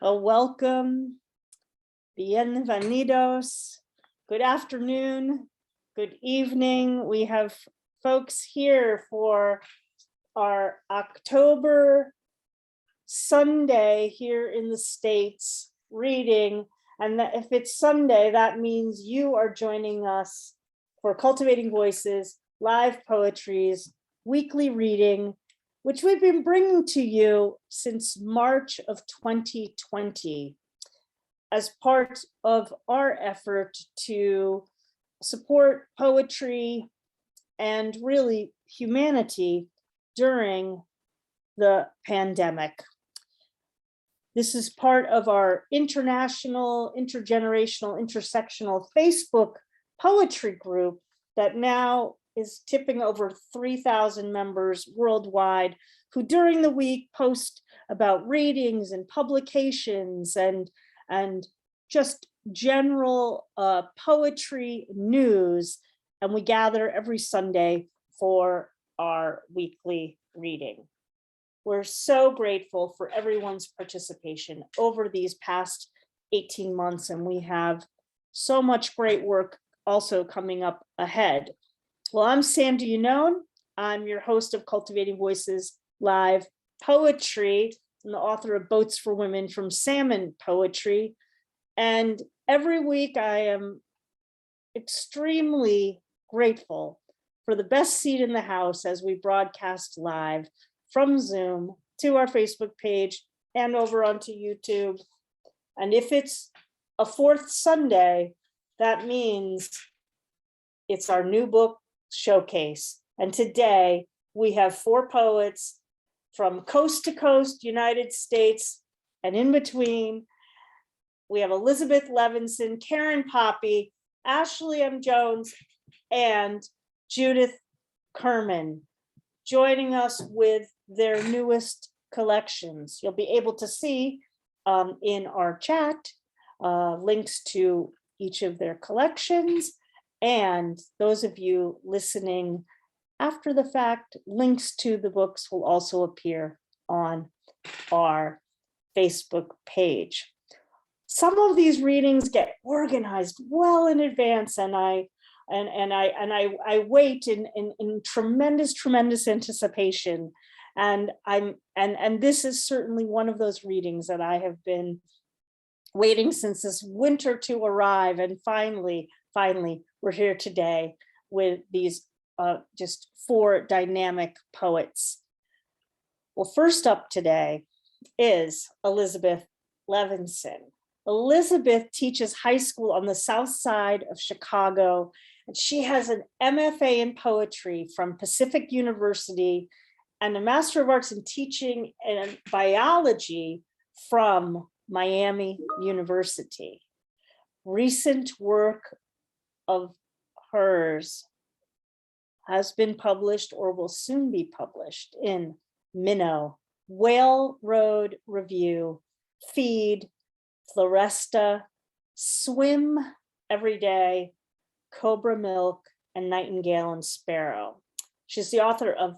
Welcome, bienvenidos, good afternoon, good evening. We have folks here for our October Sunday here in the States reading. And if it's Sunday, that means you are joining us for Cultivating Voices, live poetries, weekly reading, which we've been bringing to you since March of 2020 as part of our effort to support poetry and really humanity during the pandemic. This is part of our international, intergenerational, intersectional Facebook poetry group that now is tipping over 3,000 members worldwide, who during the week post about readings and publications and just general poetry news. And we gather every Sunday for our weekly reading. We're so grateful for everyone's participation over these past 18 months, and we have so much great work also coming up ahead. Well, I'm Sandy Yannone. I'm your host of Cultivating Voices Live Poetry and the author of Boats for Women from Salmon Poetry. And every week I am extremely grateful for the best seat in the house as we broadcast live from Zoom to our Facebook page and over onto YouTube. And if it's a fourth Sunday, that means it's our new book showcase. And today we have 4 poets from coast to coast, United States, and in between. We have Elizabeth Levinson, Karen Poppy, Ashley M. Jones, and Judith Kerman joining us with their newest collections. You'll be able to see in our chat links to each of their collections. And those of you listening after the fact, links to the books will also appear on our Facebook page. Some of these readings get organized well in advance, and I wait in tremendous anticipation. And this is certainly one of those readings that I have been waiting since this winter to arrive. And finally, we're here today with these just 4 dynamic poets. Well, first up today is Elizabeth Levinson. Elizabeth teaches high school on the south side of Chicago, and she has an MFA in poetry from Pacific University and a Master of Arts in Teaching and Biology from Miami University. Recent work of hers has been published or will soon be published in Minnow, Whale Road Review, Feed, Floresta, Swim Every Day, Cobra Milk, and Nightingale and Sparrow. She's the author of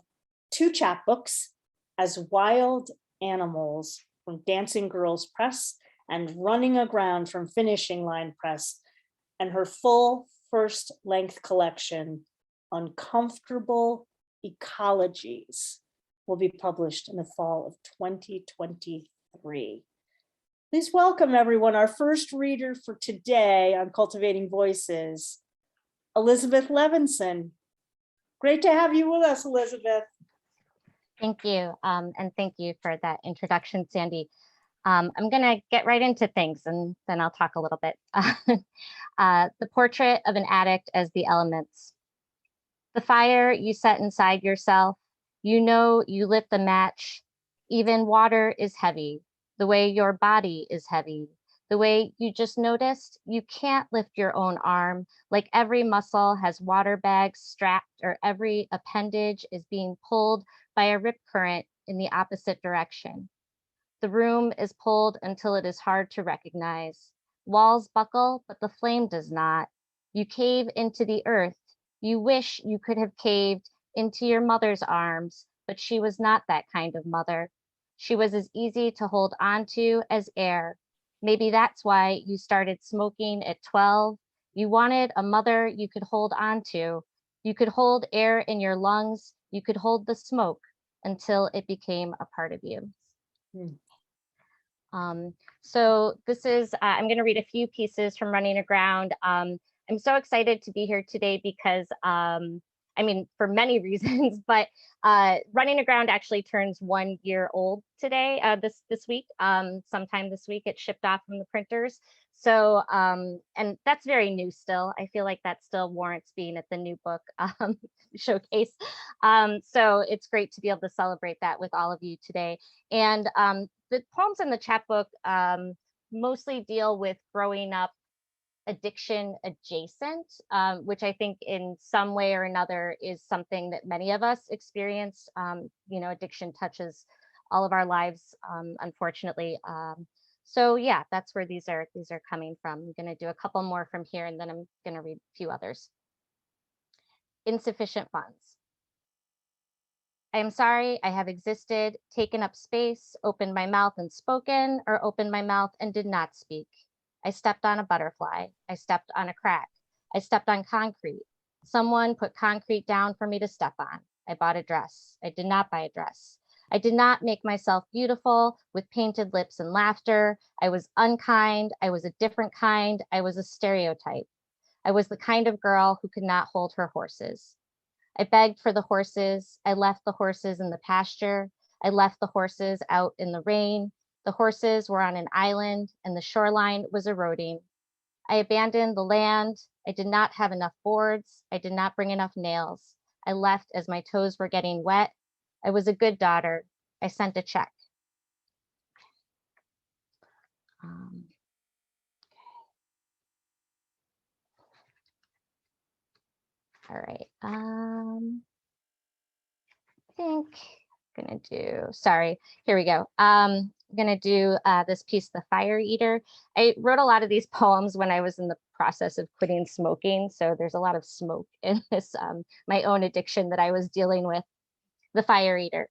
2 chapbooks, As Wild Animals from Dancing Girls Press and Running Aground from Finishing Line Press, and her full first-length collection, Uncomfortable Ecologies, will be published in the fall of 2023. Please welcome, everyone, our first reader for today on Cultivating Voices, Elizabeth Levinson. Great to have you with us, Elizabeth. Thank you, and thank you for that introduction, Sandy. I'm going to get right into things, and then I'll talk a little bit. The portrait of an addict as the elements. The fire you set inside yourself, you know you lit the match. Even water is heavy. The way your body is heavy, the way you just noticed you can't lift your own arm, like every muscle has water bags strapped or every appendage is being pulled by a rip current in the opposite direction. The room is pulled until it is hard to recognize. Walls buckle, but the flame does not. You cave into the earth. You wish you could have caved into your mother's arms, but she was not that kind of mother. She was as easy to hold on to as air. Maybe that's why you started smoking at 12. You wanted a mother you could hold on to. You could hold air in your lungs. You could hold the smoke until it became a part of you. Hmm. So this is, I'm going to read a few pieces from Running Aground. I'm so excited to be here today because, I mean, for many reasons, but Running Aground actually turns 1 year old today, this week, sometime this week. It shipped off from the printers. So, and that's very new still. I feel like that still warrants being at the new book showcase. So it's great to be able to celebrate that with all of you today. And the poems in the chapbook mostly deal with growing up addiction adjacent, which I think in some way or another is something that many of us experience. You know, addiction touches all of our lives, unfortunately. So yeah, that's where these are coming from. I'm going to do a couple more from here, and then I'm going to read a few others. Insufficient funds. I am sorry I have existed, taken up space, opened my mouth and spoken, or opened my mouth and did not speak. I stepped on a butterfly. I stepped on a crack. I stepped on concrete. Someone put concrete down for me to step on. I bought a dress. I did not buy a dress. I did not make myself beautiful with painted lips and laughter. I was unkind. I was a different kind. I was a stereotype. I was the kind of girl who could not hold her horses. I begged for the horses. I left the horses in the pasture. I left the horses out in the rain. The horses were on an island and the shoreline was eroding. I abandoned the land. I did not have enough boards. I did not bring enough nails. I left as my toes were getting wet. I was a good daughter. I sent a check. All right. I think I'm gonna do, sorry, here we go. I'm gonna do this piece, The Fire Eater. I wrote a lot of these poems when I was in the process of quitting smoking. So there's a lot of smoke in this, my own addiction that I was dealing with. The Fire Eater.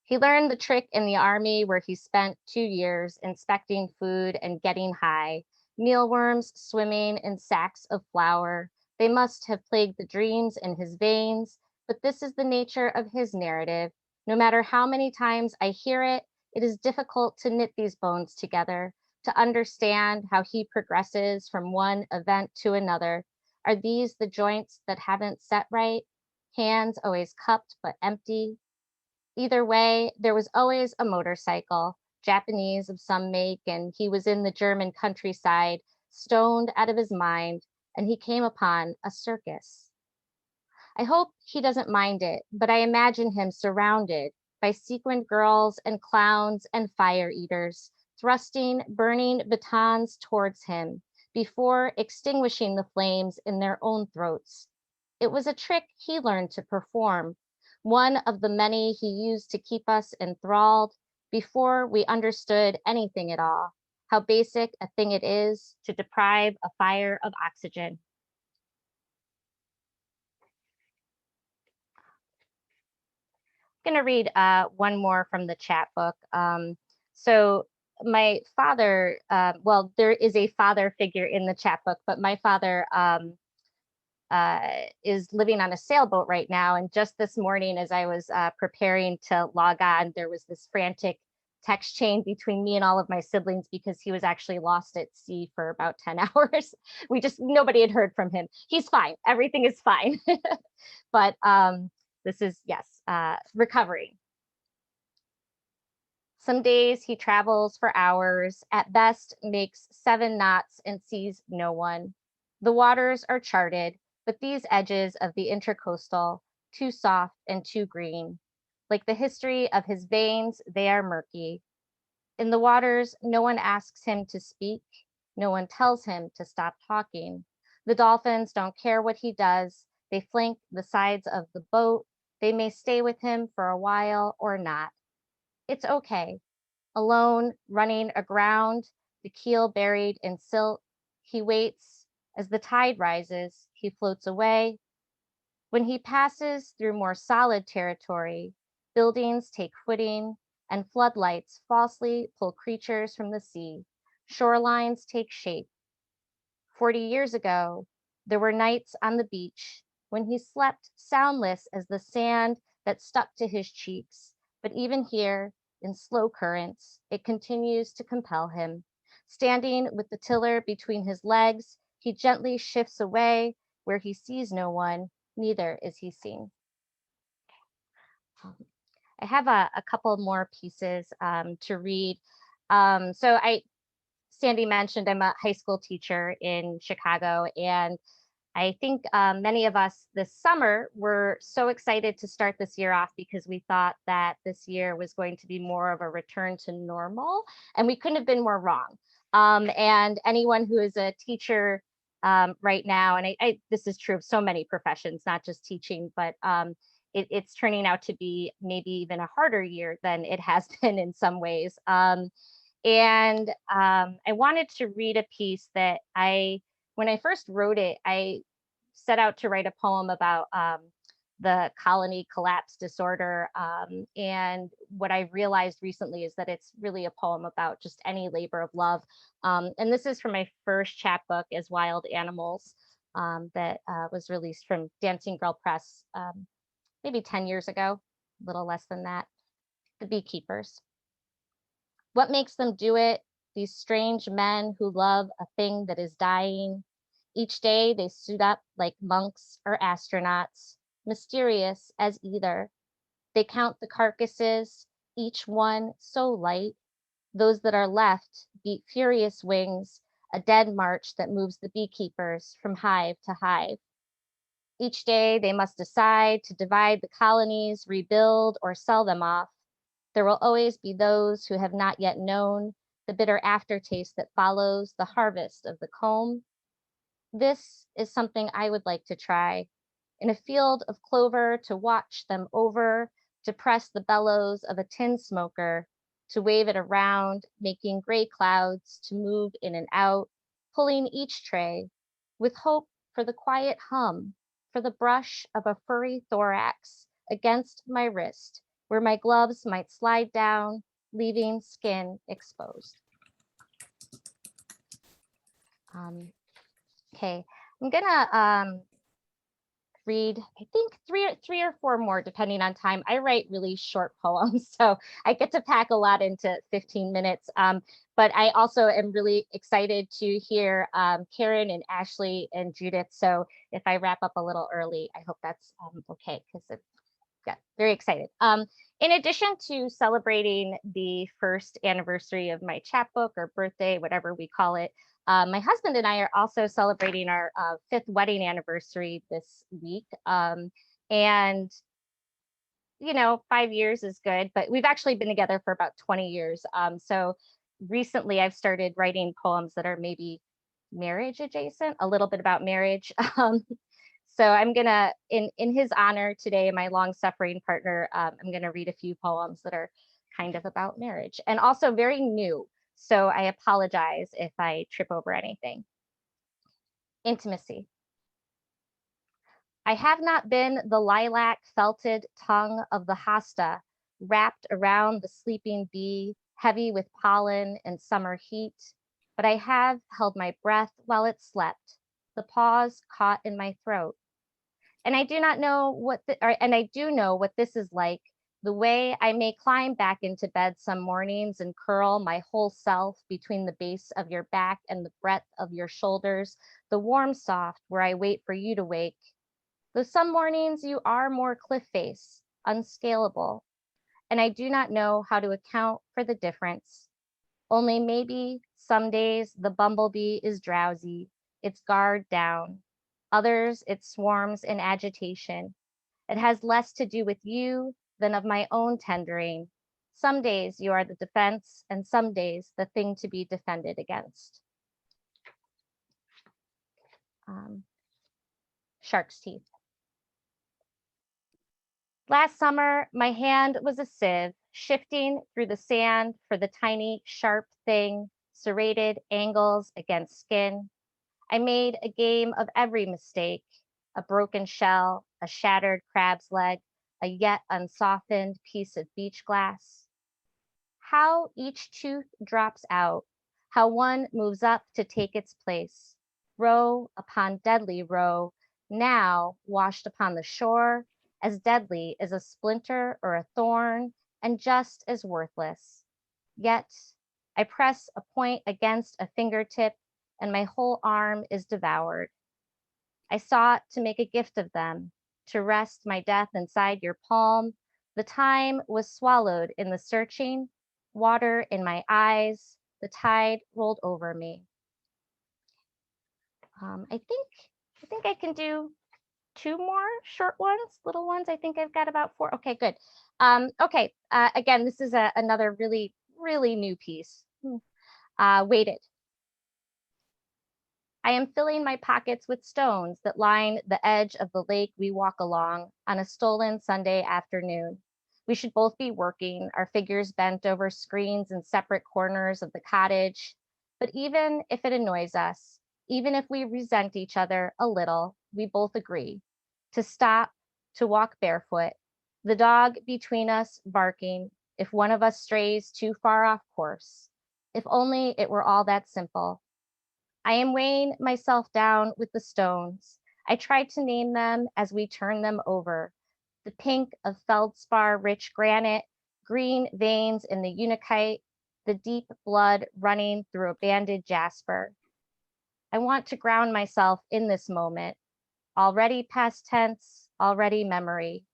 He learned the trick in the army where he spent 2 years inspecting food and getting high. Mealworms swimming in sacks of flour. They must have plagued the dreams in his veins, but this is the nature of his narrative. No matter how many times I hear it, it is difficult to knit these bones together, to understand how he progresses from one event to another. Are these the joints that haven't set right? Hands always cupped but empty. Either way, there was always a motorcycle, Japanese of some make, and he was in the German countryside, stoned out of his mind, and he came upon a circus. I hope he doesn't mind it, but I imagine him surrounded by sequined girls and clowns and fire eaters, thrusting burning batons towards him before extinguishing the flames in their own throats. It was a trick he learned to perform, one of the many he used to keep us enthralled before we understood anything at all, how basic a thing it is to deprive a fire of oxygen. I'm going to read one more from the chat book. So my father, well, there is a father figure in the chat book, but my father is living on a sailboat right now. And just this morning, as I was preparing to log on, there was this frantic text chain between me and all of my siblings because he was actually lost at sea for about 10 hours. Nobody had heard from him. He's fine. Everything is fine. But this is, yes, recovery. Some days he travels for hours, at best makes 7 knots and sees no one. The waters are charted, but these edges of the intercoastal, too soft and too green. Like the history of his veins, they are murky. In the waters, no one asks him to speak. No one tells him to stop talking. The dolphins don't care what he does. They flank the sides of the boat. They may stay with him for a while or not. It's okay. Alone, running aground, the keel buried in silt, he waits. As the tide rises, he floats away. When he passes through more solid territory, buildings take footing, and floodlights falsely pull creatures from the sea. Shorelines take shape. 40 years ago, there were nights on the beach when he slept soundless as the sand that stuck to his cheeks. But even here, in slow currents, it continues to compel him. Standing with the tiller between his legs, he gently shifts away where he sees no one, neither is he seen. I have a couple more pieces to read. Sandy mentioned I'm a high school teacher in Chicago, and I think many of us this summer were so excited to start this year off because we thought that this year was going to be more of a return to normal, and we couldn't have been more wrong. And anyone who is a teacher right now, and this is true of so many professions, not just teaching, but it's turning out to be maybe even a harder year than it has been in some ways. I wanted to read a piece that when I first wrote it, I set out to write a poem about the colony collapse disorder. And what I realized recently is that it's really a poem about just any labor of love. And this is from my first chapbook as Wild Animals that was released from Dancing Girl Press maybe 10 years ago, a little less than that. The Beekeepers. What makes them do it? These strange men who love a thing that is dying. Each day they suit up like monks or astronauts, mysterious as either. They count the carcasses, each one so light. Those that are left beat furious wings, a dead march that moves the beekeepers from hive to hive. Each day they must decide to divide the colonies, rebuild, or sell them off. There will always be those who have not yet known the bitter aftertaste that follows the harvest of the comb. This is something I would like to try. In a field of clover, to watch them over, to press the bellows of a tin smoker, to wave it around, making gray clouds to move in and out, pulling each tray, with hope for the quiet hum, for the brush of a furry thorax against my wrist, where my gloves might slide down, leaving skin exposed. Okay, I'm gonna read, I think three or four more, depending on time. I write really short poems, so I get to pack a lot into 15 minutes. But I also am really excited to hear Karen and Ashley and Judith. So if I wrap up a little early, I hope that's okay, because it's very excited. In addition to celebrating the first anniversary of my chapbook or birthday, whatever we call it, my husband and I are also celebrating our 5th wedding anniversary this week. And, you know, 5 years is good, but we've actually been together for about 20 years. So recently I've started writing poems that are maybe marriage adjacent, a little bit about marriage. So I'm gonna, in his honor today, my long-suffering partner, I'm gonna read a few poems that are kind of about marriage and also very new. So I apologize if I trip over anything. Intimacy. I have not been the lilac felted tongue of the hosta, wrapped around the sleeping bee, heavy with pollen and summer heat, but I have held my breath while it slept, the pause caught in my throat. And I do not know what, and I do know what this is like, the way I may climb back into bed some mornings and curl my whole self between the base of your back and the breadth of your shoulders, the warm soft where I wait for you to wake. Though some mornings you are more cliff face, unscalable, and I do not know how to account for the difference. Only maybe some days the bumblebee is drowsy, its guard down. Others, it swarms in agitation. It has less to do with you than of my own tendering. Some days you are the defense, and some days the thing to be defended against. Shark's teeth. Last summer, my hand was a sieve, shifting through the sand for the tiny, sharp thing, serrated angles against skin. I made a game of every mistake, a broken shell, a shattered crab's leg, a yet unsoftened piece of beach glass. how each tooth drops out, how one moves up to take its place, row upon deadly row, now washed upon the shore, as deadly as a splinter or a thorn, and just as worthless. Yet I press a point against a fingertip, and my whole arm is devoured. I sought to make a gift of them, to rest my death inside your palm. The time was swallowed in the searching, water in my eyes, the tide rolled over me. I think I can do 2 more short ones, little ones. I think I've got about 4. Okay, good. Okay, again, this is another really, really new piece. Weighted. I am filling my pockets with stones that line the edge of the lake we walk along on a stolen Sunday afternoon. We should both be working, our figures bent over screens in separate corners of the cottage. But even if it annoys us, even if we resent each other a little, we both agree to stop, to walk barefoot, the dog between us barking if one of us strays too far off course. If only it were all that simple. I am weighing myself down with the stones. I try to name them as we turn them over. The pink of feldspar-rich granite, green veins in the unakite, the deep blood running through a banded jasper. I want to ground myself in this moment, already past tense, already memory.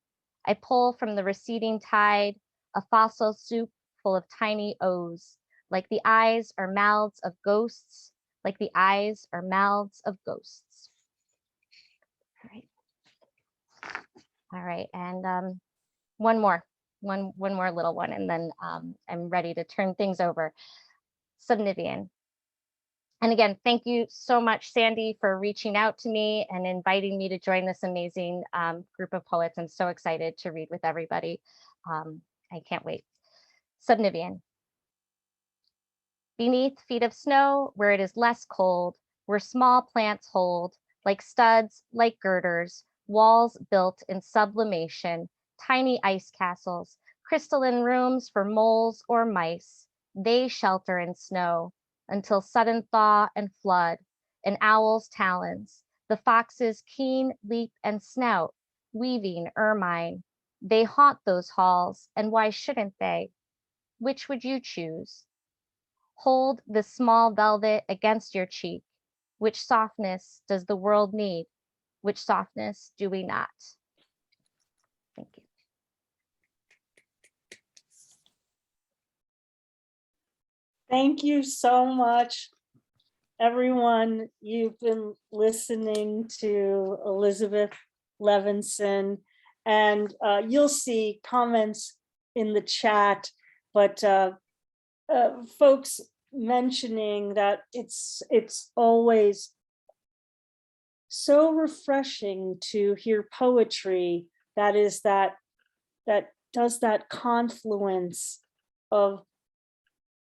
I pull from the receding tide, a fossil soup full of tiny O's, like the eyes or mouths of ghosts, like the eyes or mouths of ghosts. All right, and one more little one, and then I'm ready to turn things over. Subnivian. And again, thank you so much, Sandy, for reaching out to me and inviting me to join this amazing group of poets. I'm so excited to read with everybody. I can't wait. Subnivian. Beneath feet of snow, where it is less cold, where small plants hold, like studs, like girders, walls built in sublimation, tiny ice castles, crystalline rooms for moles or mice. They shelter in snow until sudden thaw and flood, an owl's talons, the fox's keen leap and snout, weaving ermine. They haunt those halls, and why shouldn't they? Which would you choose? Hold this small velvet against your cheek. Which softness does the world need? Which softness do we not? Thank you. Thank you so much, everyone. You've been listening to Elizabeth Levinson, and you'll see comments in the chat, but folks mentioning that it's always so refreshing to hear poetry that does that confluence of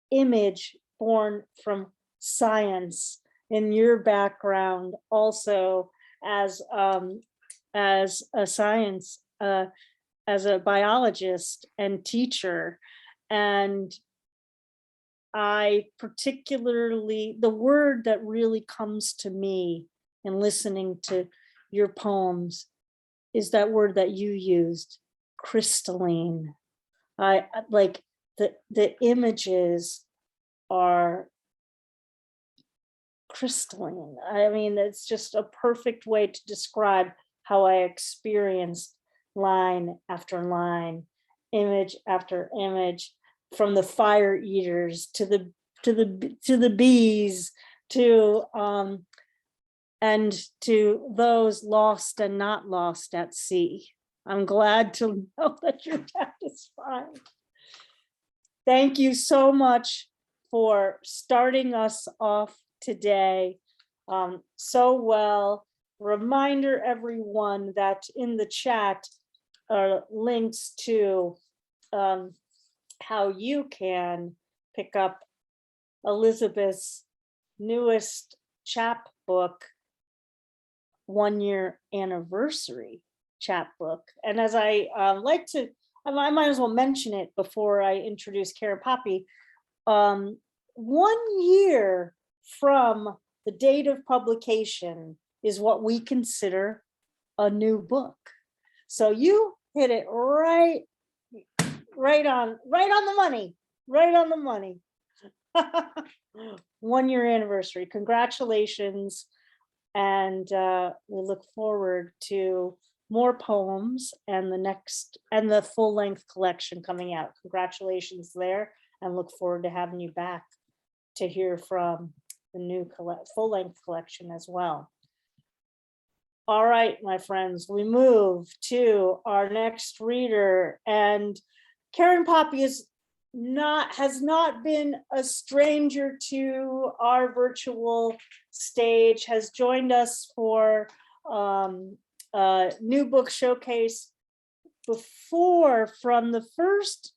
image born from science. In your background also as a science, as a biologist and teacher. And I particularly, the word that really comes to me in listening to your poems is that word that you used, crystalline. I like the images are crystalline. I mean, it's just a perfect way to describe how I experienced line after line, image after image, from the fire eaters to the bees, to and to those lost and not lost at sea. I'm glad to know that your dad is fine. Thank you so much for starting us off today so well. Reminder everyone that in the chat are links to how you can pick up Elizabeth's newest chapbook, 1-year anniversary chapbook. And as I like to I might as well mention it before I introduce Karen Poppy. 1 year from the date of publication is what we consider a new book. So you hit it right on the money, right on the money. 1 year anniversary. Congratulations. And we look forward to more poems and the full length collection coming out. Congratulations there, and look forward to having you back to hear from the new full length collection as well. All right, my friends, we move to our next reader, and Karen Poppy has not been a stranger to our virtual stage, has joined us for new book showcase before, from the first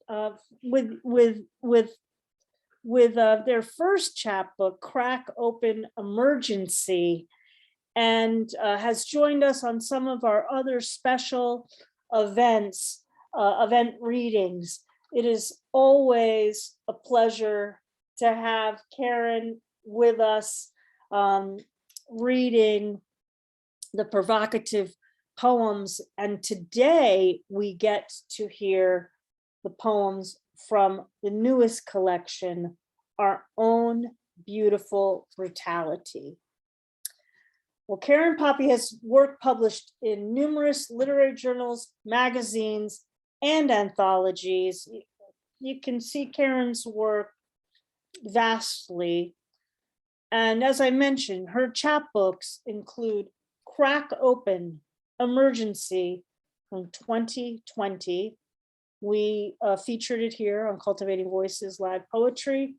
with their first chapbook, Crack Open Emergency, and has joined us on some of our other special event readings. It is always a pleasure to have Karen with us, reading the provocative poems. And today we get to hear the poems from the newest collection, Our Own Beautiful Brutality. Well, Karen Poppy has work published in numerous literary journals, magazines, and anthologies. You can see Karen's work vastly. And as I mentioned, her chapbooks include Crack Open Emergency from 2020. We featured it here on Cultivating Voices Live Poetry,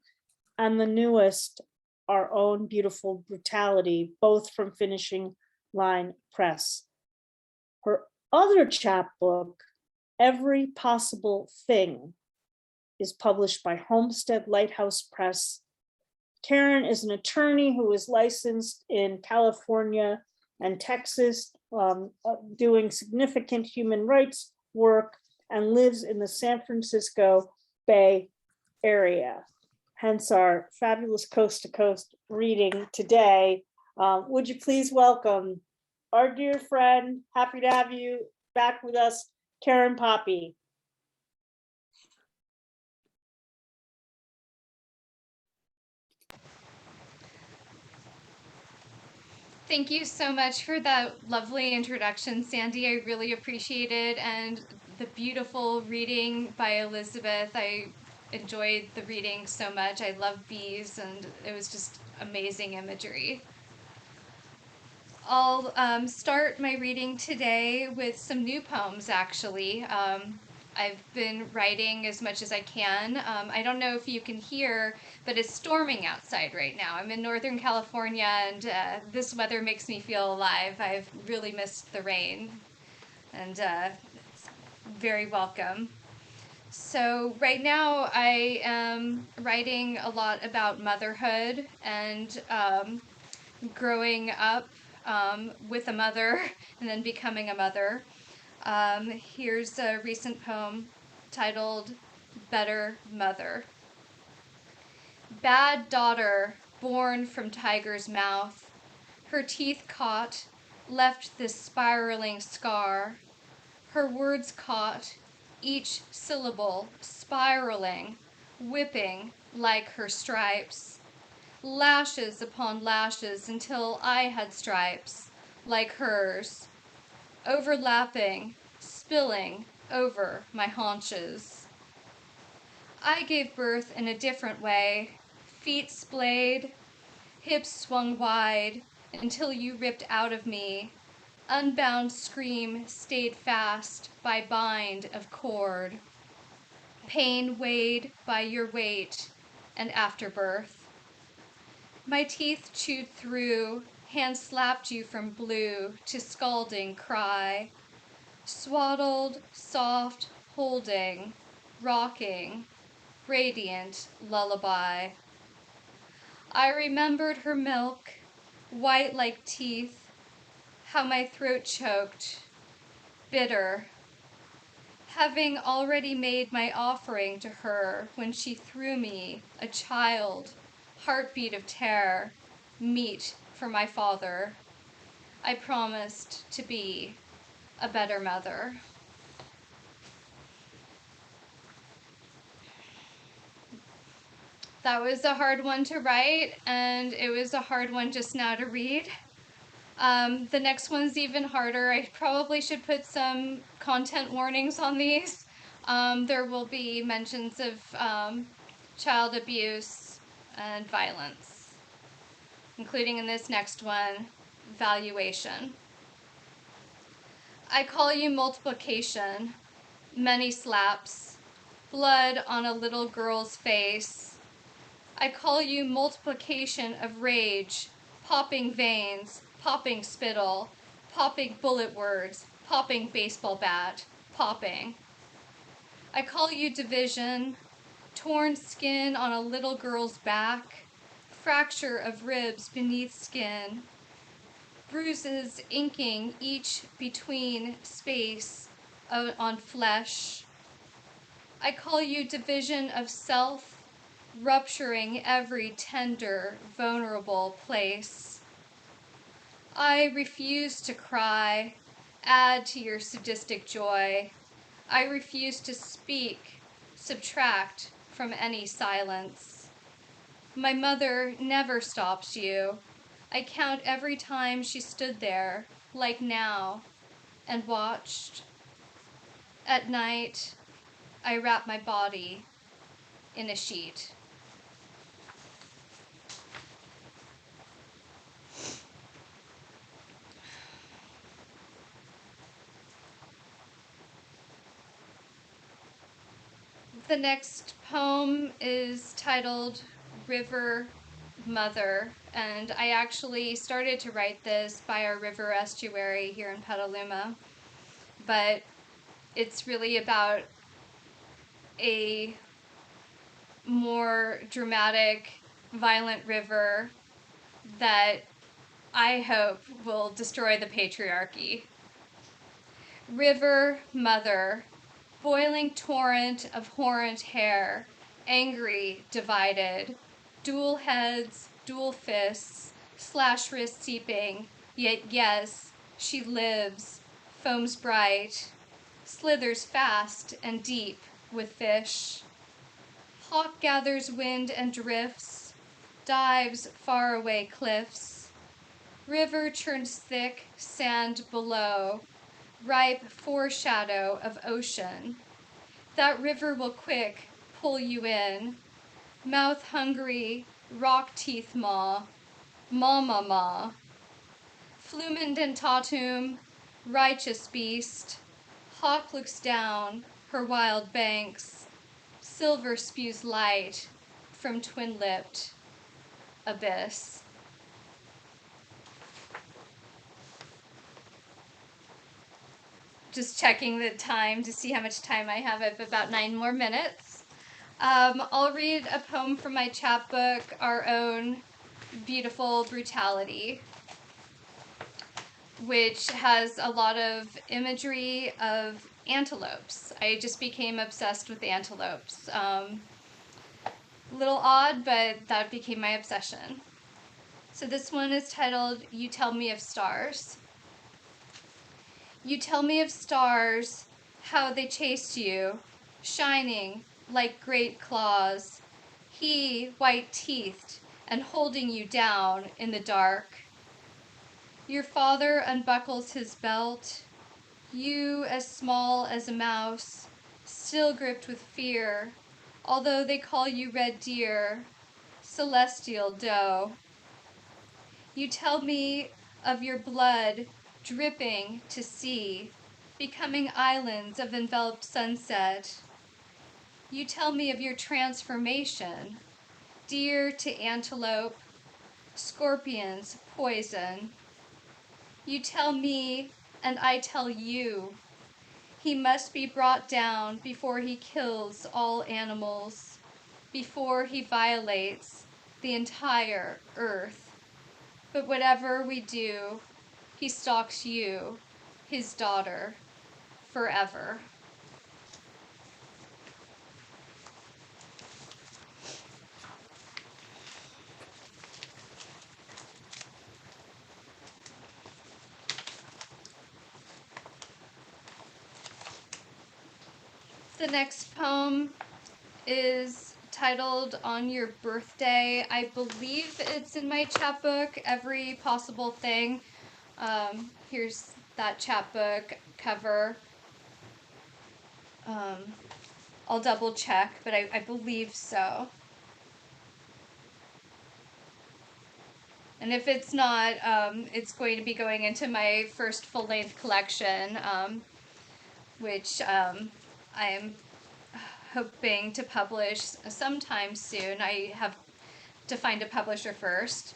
and the newest, Our Own Beautiful Brutality, both from Finishing Line Press. Her other chapbook, Every Possible Thing, is published by Homestead Lighthouse Press. Karen is an attorney who is licensed in California and Texas, doing significant human rights work, and lives in the San Francisco Bay Area. Hence our fabulous coast to coast reading today. Would you please welcome our dear friend, happy to have you back with us, Karen Poppy. Thank you so much for that lovely introduction, Sandy. I really appreciate it. And the beautiful reading by Elizabeth. I enjoyed the reading so much. I love bees, and it was just amazing imagery. I'll start my reading today with some new poems, actually. I've been writing as much as I can. I don't know if you can hear, but it's storming outside right now. I'm in Northern California, and this weather makes me feel alive. I've really missed the rain, and it's very welcome. So right now I am writing a lot about motherhood and growing up with a mother and then becoming a mother. Here's a recent poem titled Better Mother. Bad daughter, born from tiger's mouth, her teeth caught, left this spiraling scar. Her words caught, each syllable spiraling, whipping like her stripes. Lashes upon lashes until I had stripes like hers, overlapping, spilling over my haunches. I gave birth in a different way, feet splayed, hips swung wide until you ripped out of me. Unbound scream stayed fast by bind of cord. Pain weighed by your weight and afterbirth. My teeth chewed through, hand slapped you from blue to scalding cry. Swaddled, soft, holding, rocking, radiant lullaby. I remembered her milk, white like teeth, how my throat choked, bitter, having already made my offering to her when she threw me, a child, heartbeat of terror, meat for my father. I promised to be a better mother. That was a hard one to write, and it was a hard one just now to read. The next one's even harder. I probably should put some content warnings on these. There will be mentions of child abuse and violence, including in this next one, valuation. I call you multiplication, many slaps, blood on a little girl's face. I call you multiplication of rage, popping veins, popping spittle, popping bullet words, popping baseball bat, popping. I call you division, torn skin on a little girl's back, fracture of ribs beneath skin, bruises inking each between space on flesh. I call you division of self, rupturing every tender, vulnerable place. I refuse to cry, add to your sadistic joy. I refuse to speak, subtract from any silence. My mother never stops you. I count every time she stood there, like now, and watched. At night, I wrap my body in a sheet. The next poem is titled River Mother, and I actually started to write this by our river estuary here in Petaluma, but it's really about a more dramatic, violent river that I hope will destroy the patriarchy. River Mother, boiling torrent of horrent hair, angry, divided, dual heads, dual fists, slash wrist seeping, yet yes, she lives, foams bright, slithers fast and deep with fish. Hawk gathers wind and drifts, dives far away cliffs. River churns thick sand below, ripe foreshadow of ocean. That river will quick pull you in, mouth hungry, rock teeth maw, maw. Flumen dentatum, righteous beast, hawk looks down her wild banks, silver spews light from twin-lipped abyss. Just checking the time to see how much time I have. I have about 9 more minutes. I'll read a poem from my chapbook, Our Own Beautiful Brutality, which has a lot of imagery of antelopes. I just became obsessed with antelopes. A little odd, but that became my obsession. So this one is titled, You Tell Me of Stars. You tell me of stars, how they chase you, shining like great claws, he white-teethed and holding you down in the dark. Your father unbuckles his belt, you as small as a mouse, still gripped with fear, although they call you red deer, celestial doe. You tell me of your blood dripping to sea, becoming islands of enveloped sunset. You tell me of your transformation, deer to antelope, scorpions, poison. You tell me, and I tell you, he must be brought down before he kills all animals, before he violates the entire earth. But whatever we do, he stalks you, his daughter, forever. The next poem is titled On Your Birthday. I believe it's in my chapbook, Every Possible Thing. Here's that chapbook cover. I'll double check, but I believe so. And if it's not, it's going to be going into my first full-length collection, which I'm hoping to publish sometime soon. I have to find a publisher first.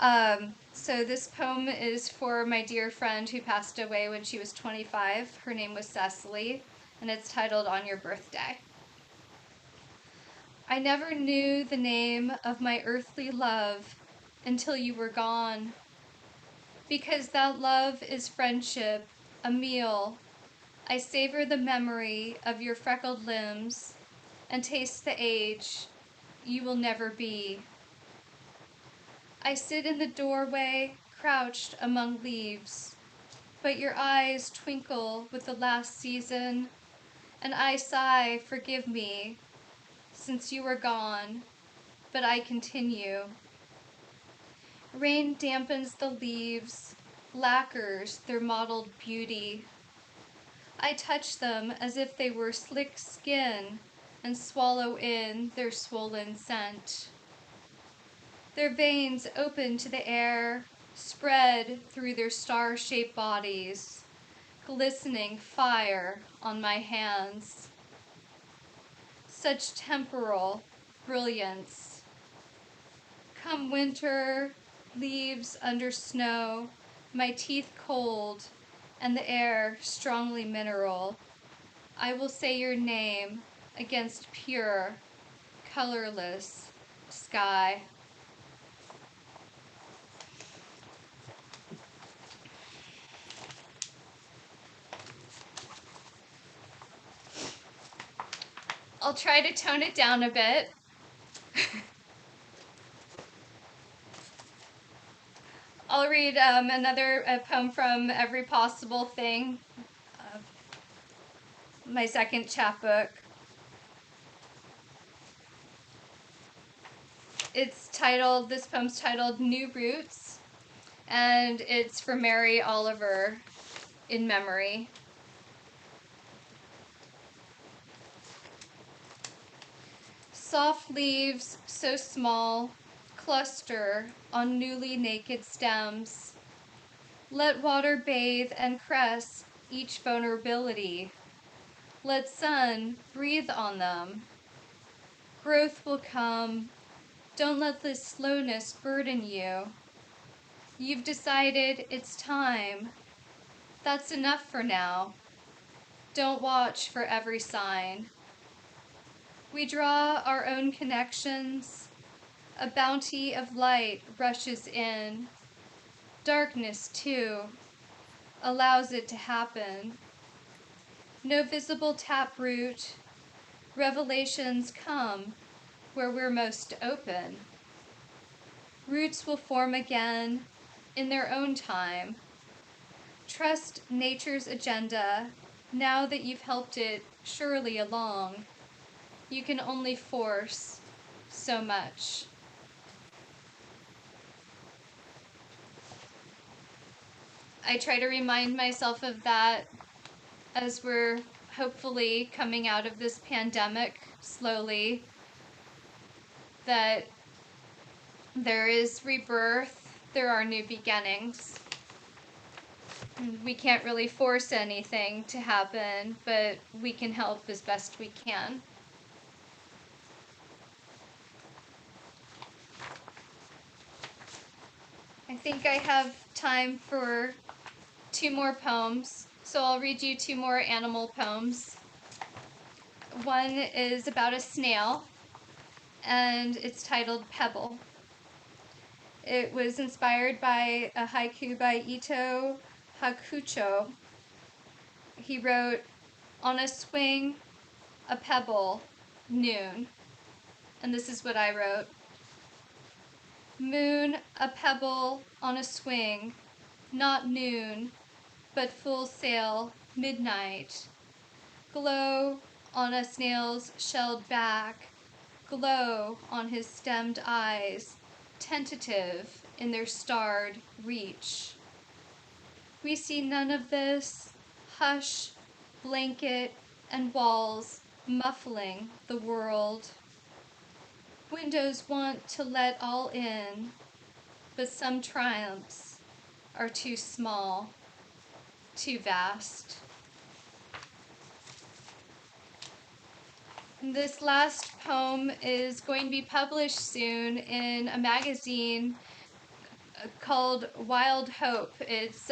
So this poem is for my dear friend who passed away when she was 25. Her name was Cecily, and it's titled On Your Birthday. I never knew the name of my earthly love until you were gone, because that love is friendship, a meal. I savor the memory of your freckled limbs and taste the age you will never be. I sit in the doorway, crouched among leaves, but your eyes twinkle with the last season, and I sigh, forgive me, since you are gone, but I continue. Rain dampens the leaves, lacquers their mottled beauty. I touch them as if they were slick skin and swallow in their swollen scent. Their veins open to the air, spread through their star-shaped bodies, glistening fire on my hands. Such temporal brilliance. Come winter, leaves under snow, my teeth cold, and the air strongly mineral, I will say your name against pure, colorless sky. I'll try to tone it down a bit. I'll read another poem from Every Possible Thing, my second chapbook. This poem's titled New Roots, and it's for Mary Oliver in memory. Soft leaves so small cluster on newly naked stems. Let water bathe and caress each vulnerability. Let sun breathe on them. Growth will come. Don't let this slowness burden you. You've decided it's time. That's enough for now. Don't watch for every sign. We draw our own connections. A bounty of light rushes in. Darkness, too, allows it to happen. No visible taproot. Revelations come where we're most open. Roots will form again in their own time. Trust nature's agenda now that you've helped it surely along. You can only force so much. I try to remind myself of that as we're hopefully coming out of this pandemic slowly, that there is rebirth, there are new beginnings. We can't really force anything to happen, but we can help as best we can. I think I have time for 2 more poems, so I'll read you 2 more animal poems. One is about a snail, and it's titled Pebble. It was inspired by a haiku by Ito Hakucho. He wrote, "On a swing, a pebble, noon." And this is what I wrote. Moon, a pebble on a swing, not noon, but full sail, midnight. Glow, on a snail's shelled back, glow on his stemmed eyes, tentative in their starred reach. We see none of this, hush, blanket, and walls muffling the world. Windows want to let all in, but some triumphs are too small, too vast. This last poem is going to be published soon in a magazine called Wild Hope. It's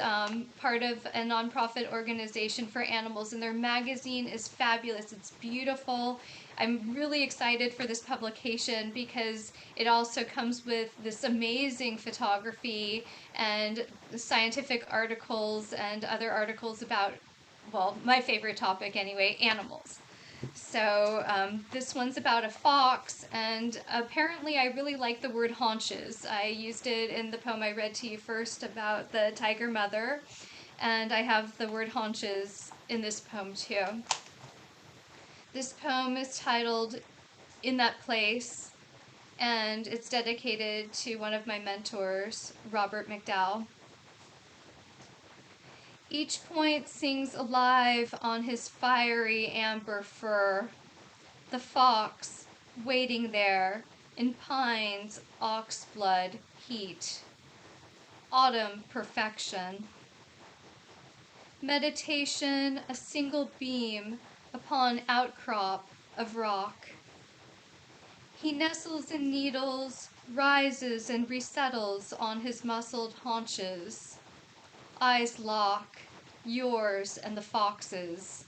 part of a nonprofit organization for animals, and their magazine is fabulous. It's beautiful. I'm really excited for this publication because it also comes with this amazing photography and scientific articles and other articles about, well, my favorite topic anyway, animals. So this one's about a fox, and apparently I really like the word haunches. I used it in the poem I read to you first about the tiger mother, and I have the word haunches in this poem too. This poem is titled In That Place, and it's dedicated to one of my mentors, Robert McDowell. Each point sings alive on his fiery amber fur. The fox, waiting there, in pines, oxblood, heat. Autumn perfection. Meditation, a single beam upon outcrop of rock. He nestles in needles, rises and resettles on his muscled haunches. Eyes lock, yours and the fox's.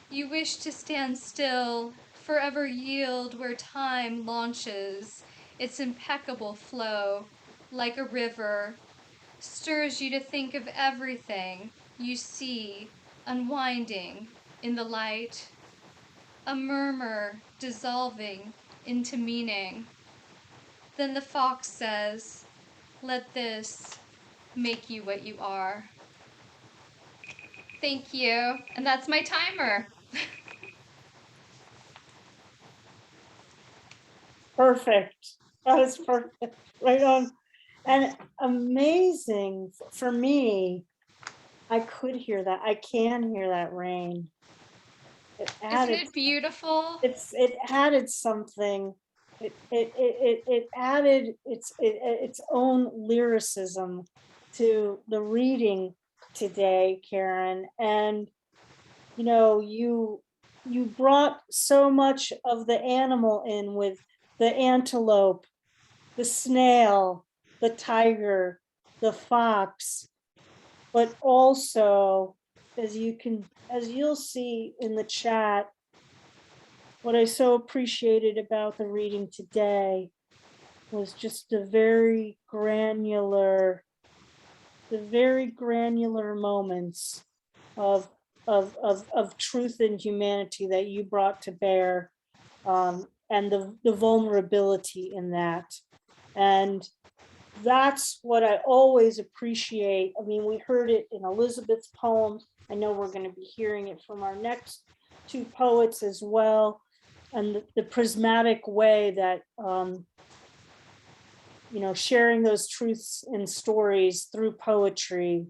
You wish to stand still, forever yield where time launches its impeccable flow, like a river, stirs you to think of everything you see unwinding in the light, a murmur dissolving into meaning. Then the fox says, "Let this make you what you are." Thank you, and that's my timer. Perfect. That is perfect. Right on. And amazing for me. I could hear that. I can hear that rain. Isn't it beautiful? It added something. It added its own lyricism to the reading today, Karen. And you brought so much of the animal in with the antelope, the snail, the tiger, the fox, but also, as you'll see in the chat, what I so appreciated about the reading today was just the very granular moments of truth and humanity that you brought to bear, and the vulnerability in that. And that's what I always appreciate. I mean, we heard it in Elizabeth's poem. I know we're going to be hearing it from our next two poets as well. And the prismatic way that, sharing those truths and stories through poetry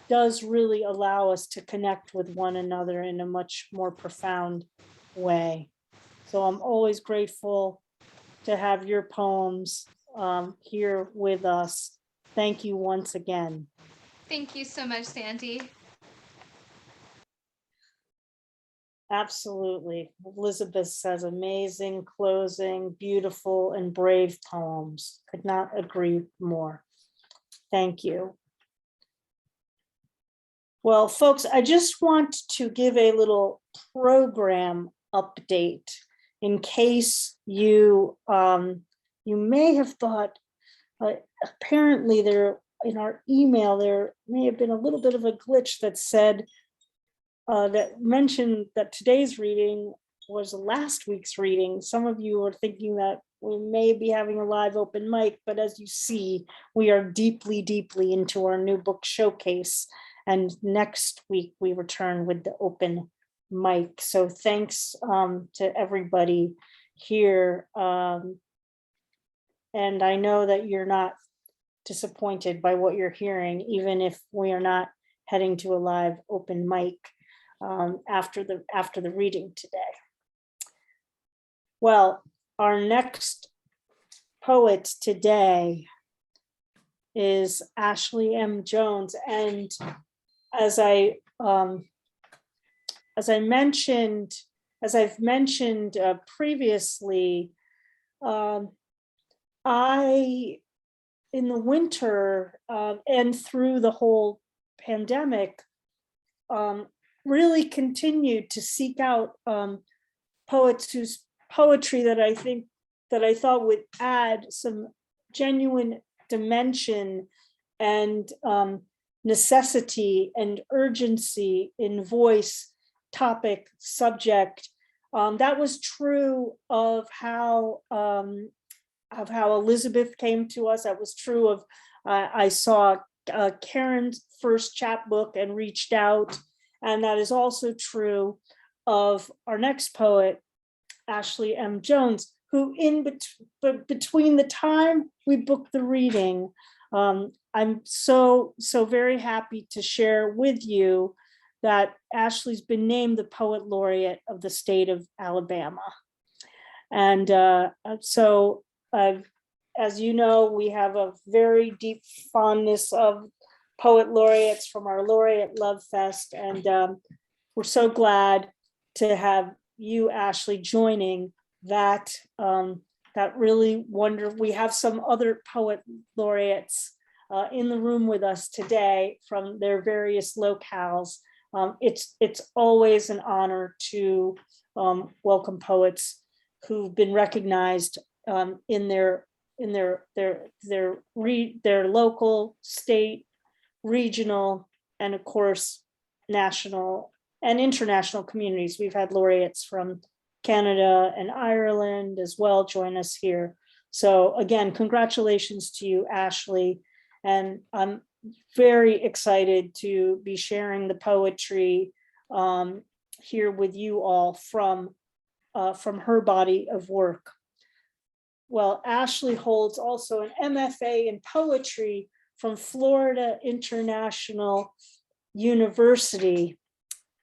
does really allow us to connect with one another in a much more profound way. So I'm always grateful to have your poems here with us. Thank you once again. Thank you so much, Sandy. Absolutely. Elizabeth says amazing, closing, beautiful, and brave poems. Could not agree more. Thank you. Well, folks, I just want to give a little program update in case you may have thought, apparently there in our email, there may have been a little bit of a glitch that said, that mentioned that today's reading was last week's reading. Some of you are thinking that we may be having a live open mic, but as you see, we are deeply, deeply into our new book showcase. And next week we return with the open mic. So thanks to everybody here. And I know that you're not disappointed by what you're hearing, even if we are not heading to a live open mic after the reading today. Well, our next poet today is Ashley M. Jones, and as I've mentioned previously, I, in the winter and through the whole pandemic, really continued to seek out poets whose poetry that I thought would add some genuine dimension and necessity and urgency in voice, topic, subject. That was true of how Elizabeth came to us. That was true of I saw Karen's first chapbook and reached out, and that is also true of our next poet, Ashley M. Jones, who between the time we booked the reading, I'm so very happy to share with you that Ashley's been named the Poet Laureate of the state of Alabama. And as you know, we have a very deep fondness of poet laureates from our Laureate Love Fest. And we're so glad to have you, Ashley, joining that really wonderful. We have some other poet laureates in the room with us today from their various locales. It's always an honor to welcome poets who've been recognized in their local, state, regional, and of course, national and international communities. We've had laureates from Canada and Ireland as well join us here. So again, congratulations to you, Ashley. And I'm very excited to be sharing the poetry here with you all from her body of work. Well, Ashley holds also an MFA in poetry from Florida International University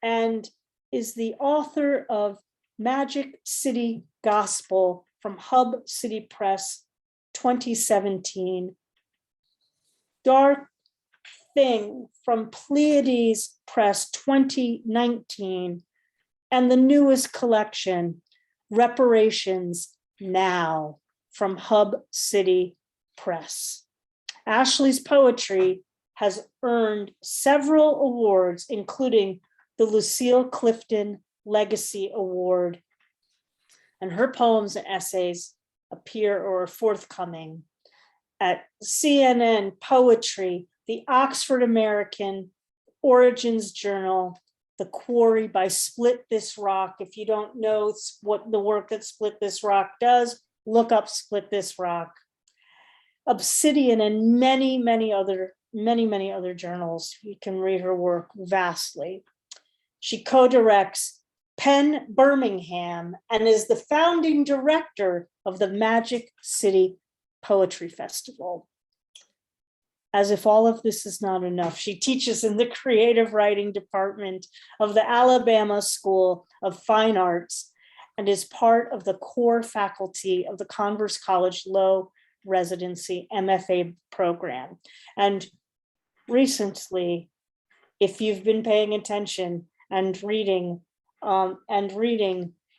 and is the author of Magic City Gospel from Hub City Press 2017, Dark Thing from Pleiades Press 2019, and the newest collection, Reparations Now from Hub City Press. Ashley's poetry has earned several awards, including the Lucille Clifton Legacy Award, and her poems and essays appear or are forthcoming at CNN Poetry, the Oxford American, Origins Journal, The Quarry by Split This Rock. If you don't know what the work that Split This Rock does, look up Split This Rock. Obsidian and many other journals. You can read her work vastly. She co-directs Penn Birmingham and is the founding director of the Magic City Poetry Festival. As if all of this is not enough, she teaches in the creative writing department of the Alabama School of Fine Arts and is part of the core faculty of the Converse College Low Residency MFA program. And recently, if you've been paying attention and reading,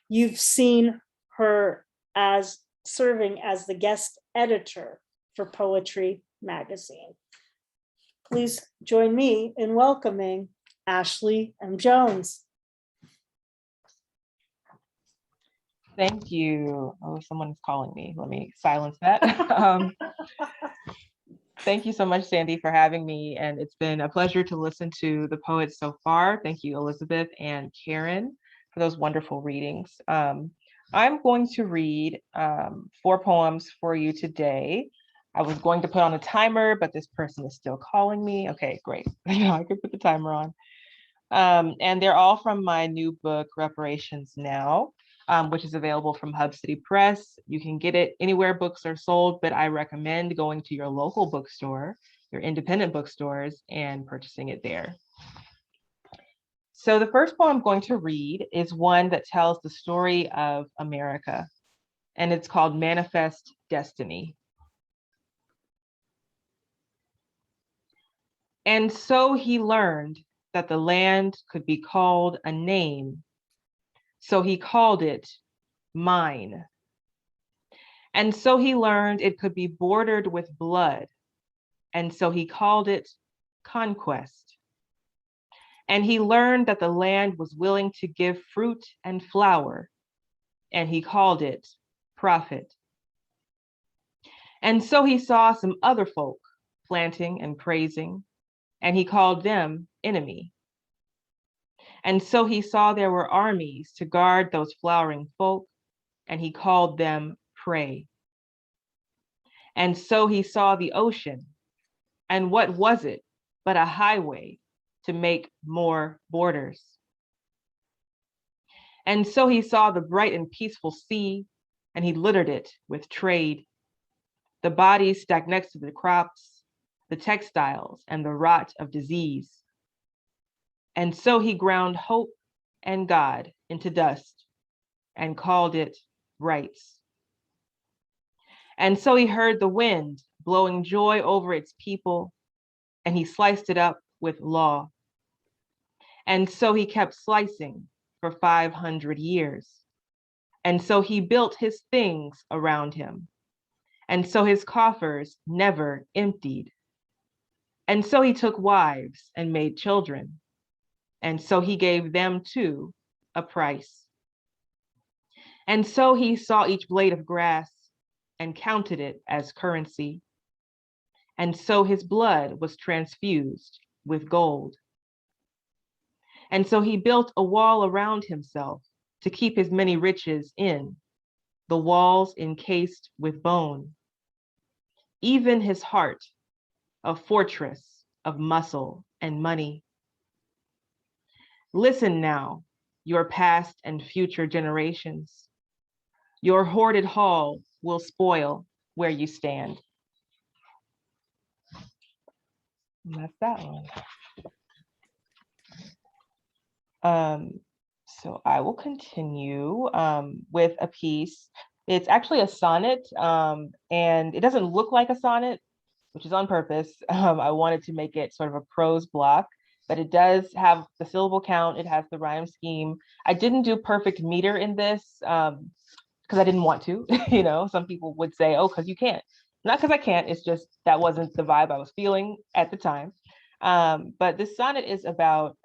you've seen her as serving as the guest editor for Poetry Magazine. Please join me in welcoming Ashley M. Jones. Thank you. Oh, someone's calling me. Let me silence that. Thank you so much, Sandy, for having me. And it's been a pleasure to listen to the poets so far. Thank you, Elizabeth and Karen, for those wonderful readings. I'm going to read 4 poems for you today. I was going to put on a timer, but this person is still calling me. Okay, great. Now I can put the timer on. And they're all from my new book, Reparations Now, which is available from Hub City Press. You can get it anywhere books are sold, but I recommend going to your local bookstore, your independent bookstores, and purchasing it there. So the first poem I'm going to read is one that tells the story of America, and it's called Manifest Destiny. And so he learned that the land could be called a name. So he called it mine. And so he learned it could be bordered with blood. And so he called it conquest. And he learned that the land was willing to give fruit and flower. And he called it profit. And so he saw some other folk planting and praising, and he called them enemy. And so he saw there were armies to guard those flowering folk, and he called them prey. And so he saw the ocean, and what was it but a highway to make more borders? And so he saw the bright and peaceful sea, and he littered it with trade. The bodies stacked next to the crops, the textiles, and the rot of disease. And so he ground hope and God into dust and called it rights. And so he heard the wind blowing joy over its people, and he sliced it up with law. And so he kept slicing for 500 years. And so he built his things around him. And so his coffers never emptied. And so he took wives and made children. And so he gave them too a price. And so he saw each blade of grass and counted it as currency. And so his blood was transfused with gold. And so he built a wall around himself to keep his many riches in, the walls encased with bone. Even his heart, a fortress of muscle and money. Listen now, your past and future generations. Your hoarded hall will spoil where you stand. And that's that one. So I will continue with a piece. It's actually a sonnet, and it doesn't look like a sonnet, which is on purpose. I wanted to make it sort of a prose block, but it does have the syllable count. It has the rhyme scheme. I didn't do perfect meter in this because I didn't want to. You know, some people would say, oh, because you can't. Not because I can't, it's just that wasn't the vibe I was feeling at the time. But this sonnet is about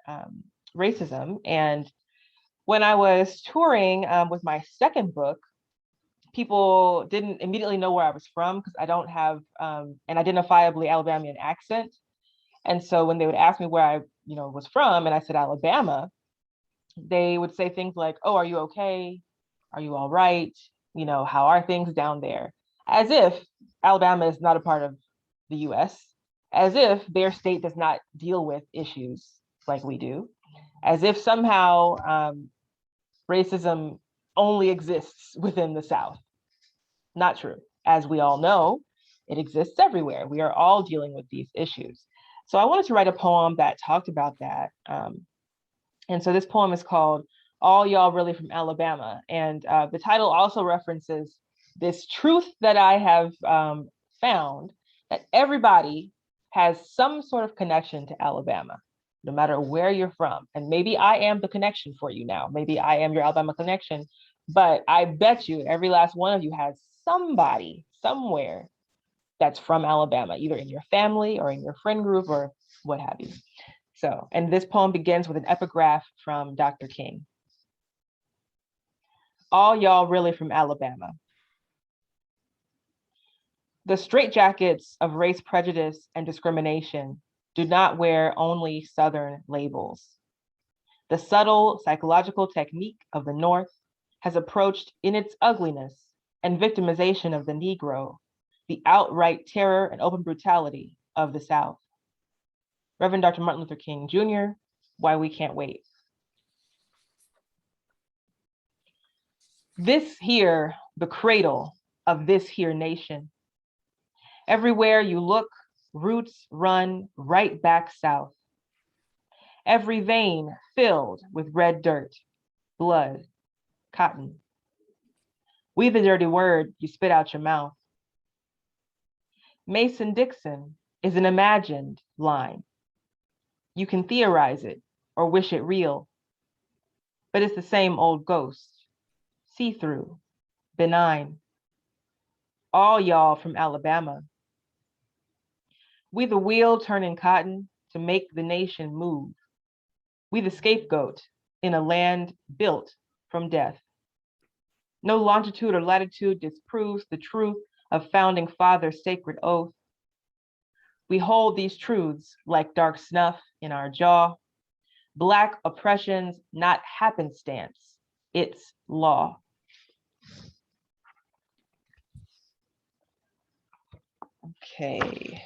racism. And when I was touring with my second book, people didn't immediately know where I was from because I don't have an identifiably Alabamian accent. And so when they would ask me where I was from, and I said Alabama, they would say things like, oh, are you okay? Are you all right? How are things down there? As if Alabama is not a part of the US, as if their state does not deal with issues like we do, as if somehow racism only exists within the South. Not true. As we all know, it exists everywhere. We are all dealing with these issues. So I wanted to write a poem that talked about that. And so this poem is called All Y'all Really from Alabama. And the title also references this truth that I have found, that everybody has some sort of connection to Alabama, no matter where you're from. And maybe I am the connection for you now. Maybe I am your Alabama connection, but I bet you every last one of you has somebody somewhere that's from Alabama, either in your family or in your friend group or what have you. So, and this poem begins with an epigraph from Dr. King. All y'all really from Alabama. The straitjackets of race prejudice and discrimination do not wear only Southern labels. The subtle psychological technique of the North has approached in its ugliness and victimization of the Negro the outright terror and open brutality of the South. Reverend Dr. Martin Luther King Jr., Why We Can't Wait. This here, the cradle of this here nation. Everywhere you look, roots run right back south. Every vein filled with red dirt, blood, cotton. We the dirty word you spit out your mouth. Mason-Dixon is an imagined line. You can theorize it or wish it real, but it's the same old ghost, see-through, benign. All y'all from Alabama. We the wheel turning cotton to make the nation move. We the scapegoat in a land built from death. No longitude or latitude disproves the truth of founding fathers' sacred oath. We hold these truths like dark snuff in our jaw. Black oppression's not happenstance, it's law. Okay,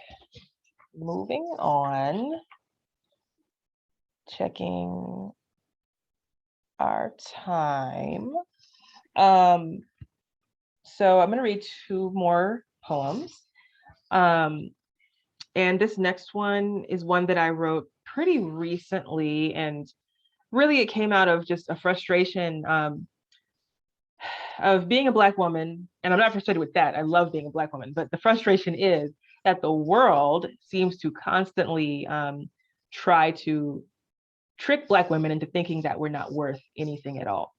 moving on, checking our time. So I'm going to read two more poems. And this next one is one that I wrote pretty recently, and really it came out of just a frustration of being a Black woman. And I'm not frustrated with that. I love being a Black woman, but the frustration is that the world seems to constantly try to trick Black women into thinking that we're not worth anything at all.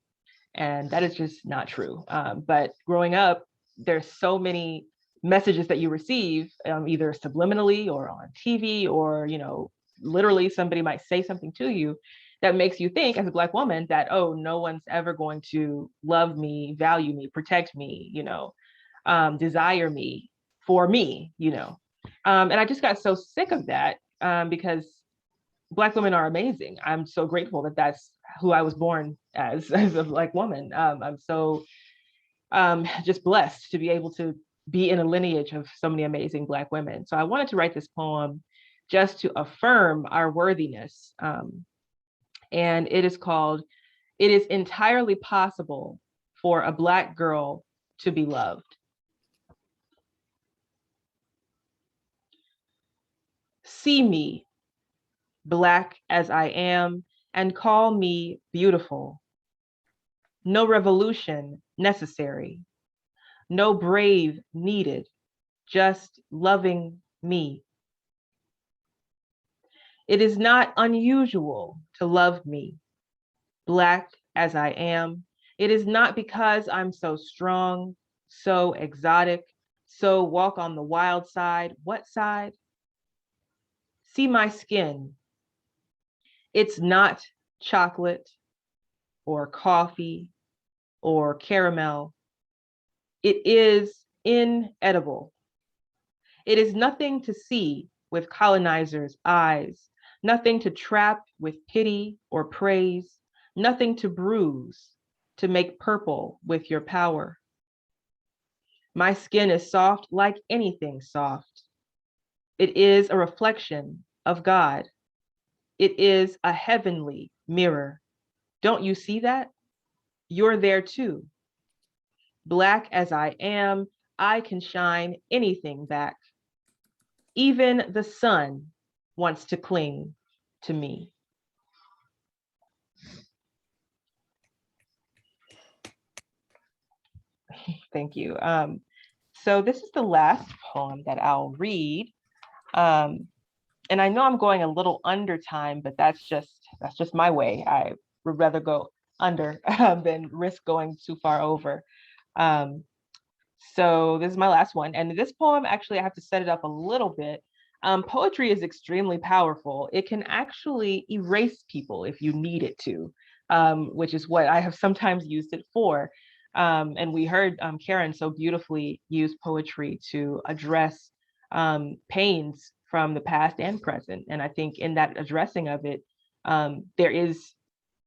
And that is just not true. But growing up, there's so many messages that you receive, either subliminally or on TV, or, you know, literally somebody might say something to you that makes you think as a Black woman that, oh, no one's ever going to love me, value me, protect me, you know, desire me for me, you know. And I just got so sick of that because Black women are amazing. I'm so grateful that that's who I was born as a Black woman. I'm so just blessed to be able to be in a lineage of so many amazing Black women. So I wanted to write this poem just to affirm our worthiness. And it is called, "It is entirely possible for a Black girl to be loved." See me, Black as I am, and call me beautiful. No revolution necessary. No brave needed, just loving me. It is not unusual to love me, Black as I am. It is not because I'm so strong, so exotic, so walk on the wild side. What side? See my skin. It's not chocolate or coffee or caramel. It is inedible. It is nothing to see with colonizers' eyes, nothing to trap with pity or praise, nothing to bruise, to make purple with your power. My skin is soft like anything soft. It is a reflection of God. It is a heavenly mirror. Don't you see that? You're there too. Black as I am, I can shine anything back. Even the sun wants to cling to me. Thank you. So this is the last poem that I'll read. And I know I'm going a little under time, but that's just my way. I would rather go under than risk going too far over. So this is my last one. And this poem, actually, I have to set it up a little bit. Poetry is extremely powerful. It can actually erase people if you need it to, which is what I have sometimes used it for. And we heard Karen so beautifully use poetry to address pains from the past and present. And I think in that addressing of it, there is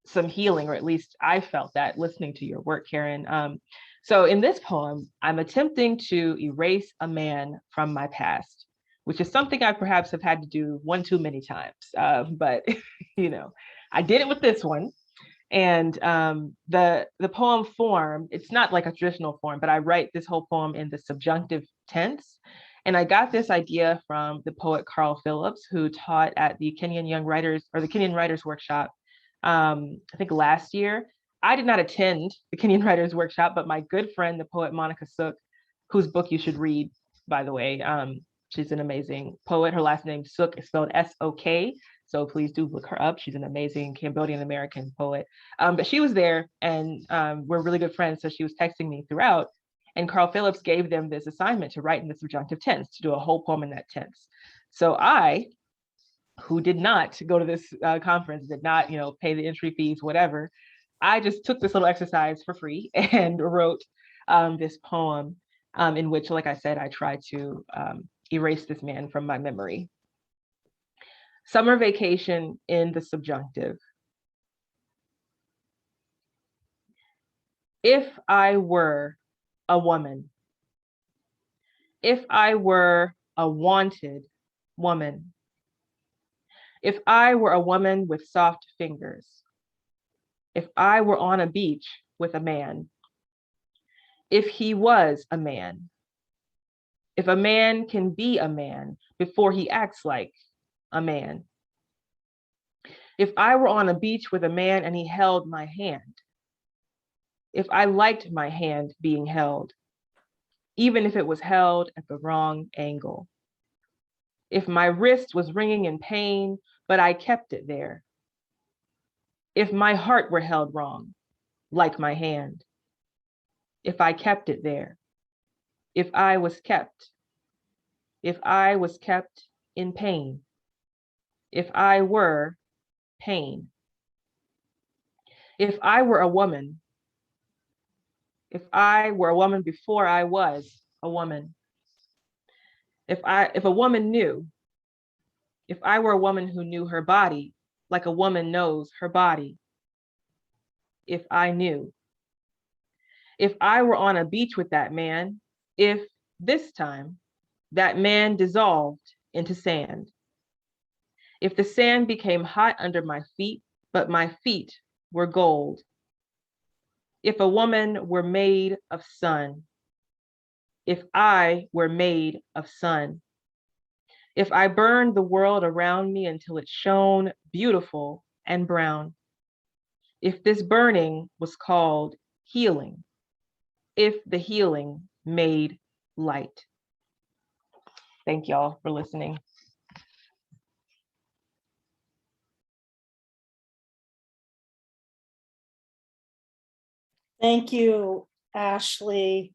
some healing, or at least I felt that listening to your work, Karen. So in this poem, I'm attempting to erase a man from my past, which is something I perhaps have had to do one too many times. But I did it with this one. And the poem form, it's not like a traditional form, but I write this whole poem in the subjunctive tense. And I got this idea from the poet Carl Phillips, who taught at the Kenyan Young Writers or the Kenyan Writers Workshop, I think last year. I did not attend the Kenyan Writers Workshop, but my good friend, the poet Monica Sook, whose book you should read, by the way. She's an amazing poet. Her last name Sook is spelled S-O-K. So please do look her up. She's an amazing Cambodian American poet. But she was there and we're really good friends. So she was texting me throughout. And Carl Phillips gave them this assignment to write in the subjunctive tense, to do a whole poem in that tense. So I, who did not go to this conference, did not pay the entry fees, whatever, I just took this little exercise for free and wrote this poem in which, like I said, I tried to erase this man from my memory. Summer vacation in the subjunctive. If I were a woman, if I were a wanted woman, if I were a woman with soft fingers, if I were on a beach with a man, if he was a man, if a man can be a man before he acts like a man, if I were on a beach with a man and he held my hand, if I liked my hand being held, even if it was held at the wrong angle, if my wrist was ringing in pain, but I kept it there, if my heart were held wrong, like my hand, if I kept it there, if I was kept in pain, if I were pain, if I were a woman before I was a woman, if a woman knew, if I were a woman who knew her body like a woman knows her body, if I knew, if I were on a beach with that man, if this time that man dissolved into sand, if the sand became hot under my feet, but my feet were gold, if a woman were made of sun, if I were made of sun, if I burned the world around me until it shone beautiful and brown, if this burning was called healing, if the healing made light. Thank y'all for listening. Thank you, Ashley.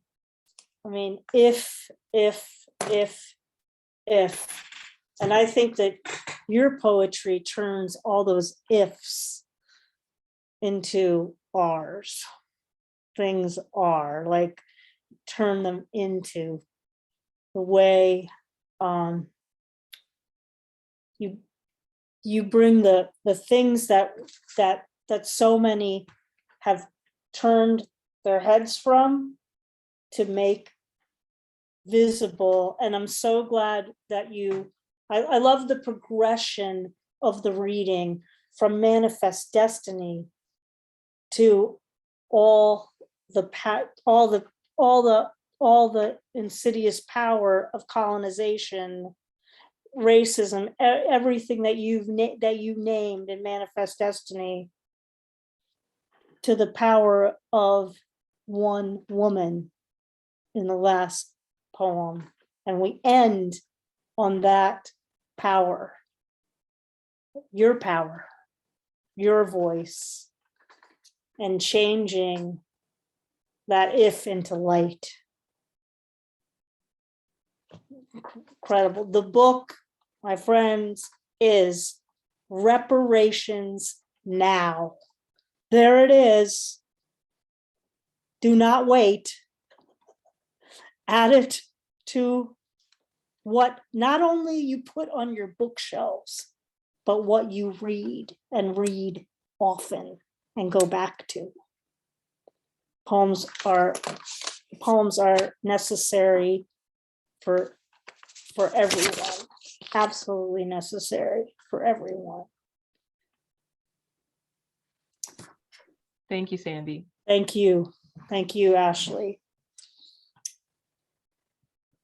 I mean, if, and I think that your poetry turns all those ifs into R's. Things are, like, turn them into the way you bring the things that so many have turned their heads from to make visible. And I'm so glad that I love the progression of the reading from Manifest Destiny to all the insidious power of colonization, racism, everything that you named in Manifest Destiny, to the power of one woman in the last poem. And we end on that power, your voice, and changing that if into light. Incredible. The book, my friends, is Reparations Now. There it is. Do not wait. Add it to what not only you put on your bookshelves, but what you read, and read often and go back to. Poems are necessary for everyone. Absolutely necessary for everyone. Thank you, Sandy. Thank you. Thank you, Ashley.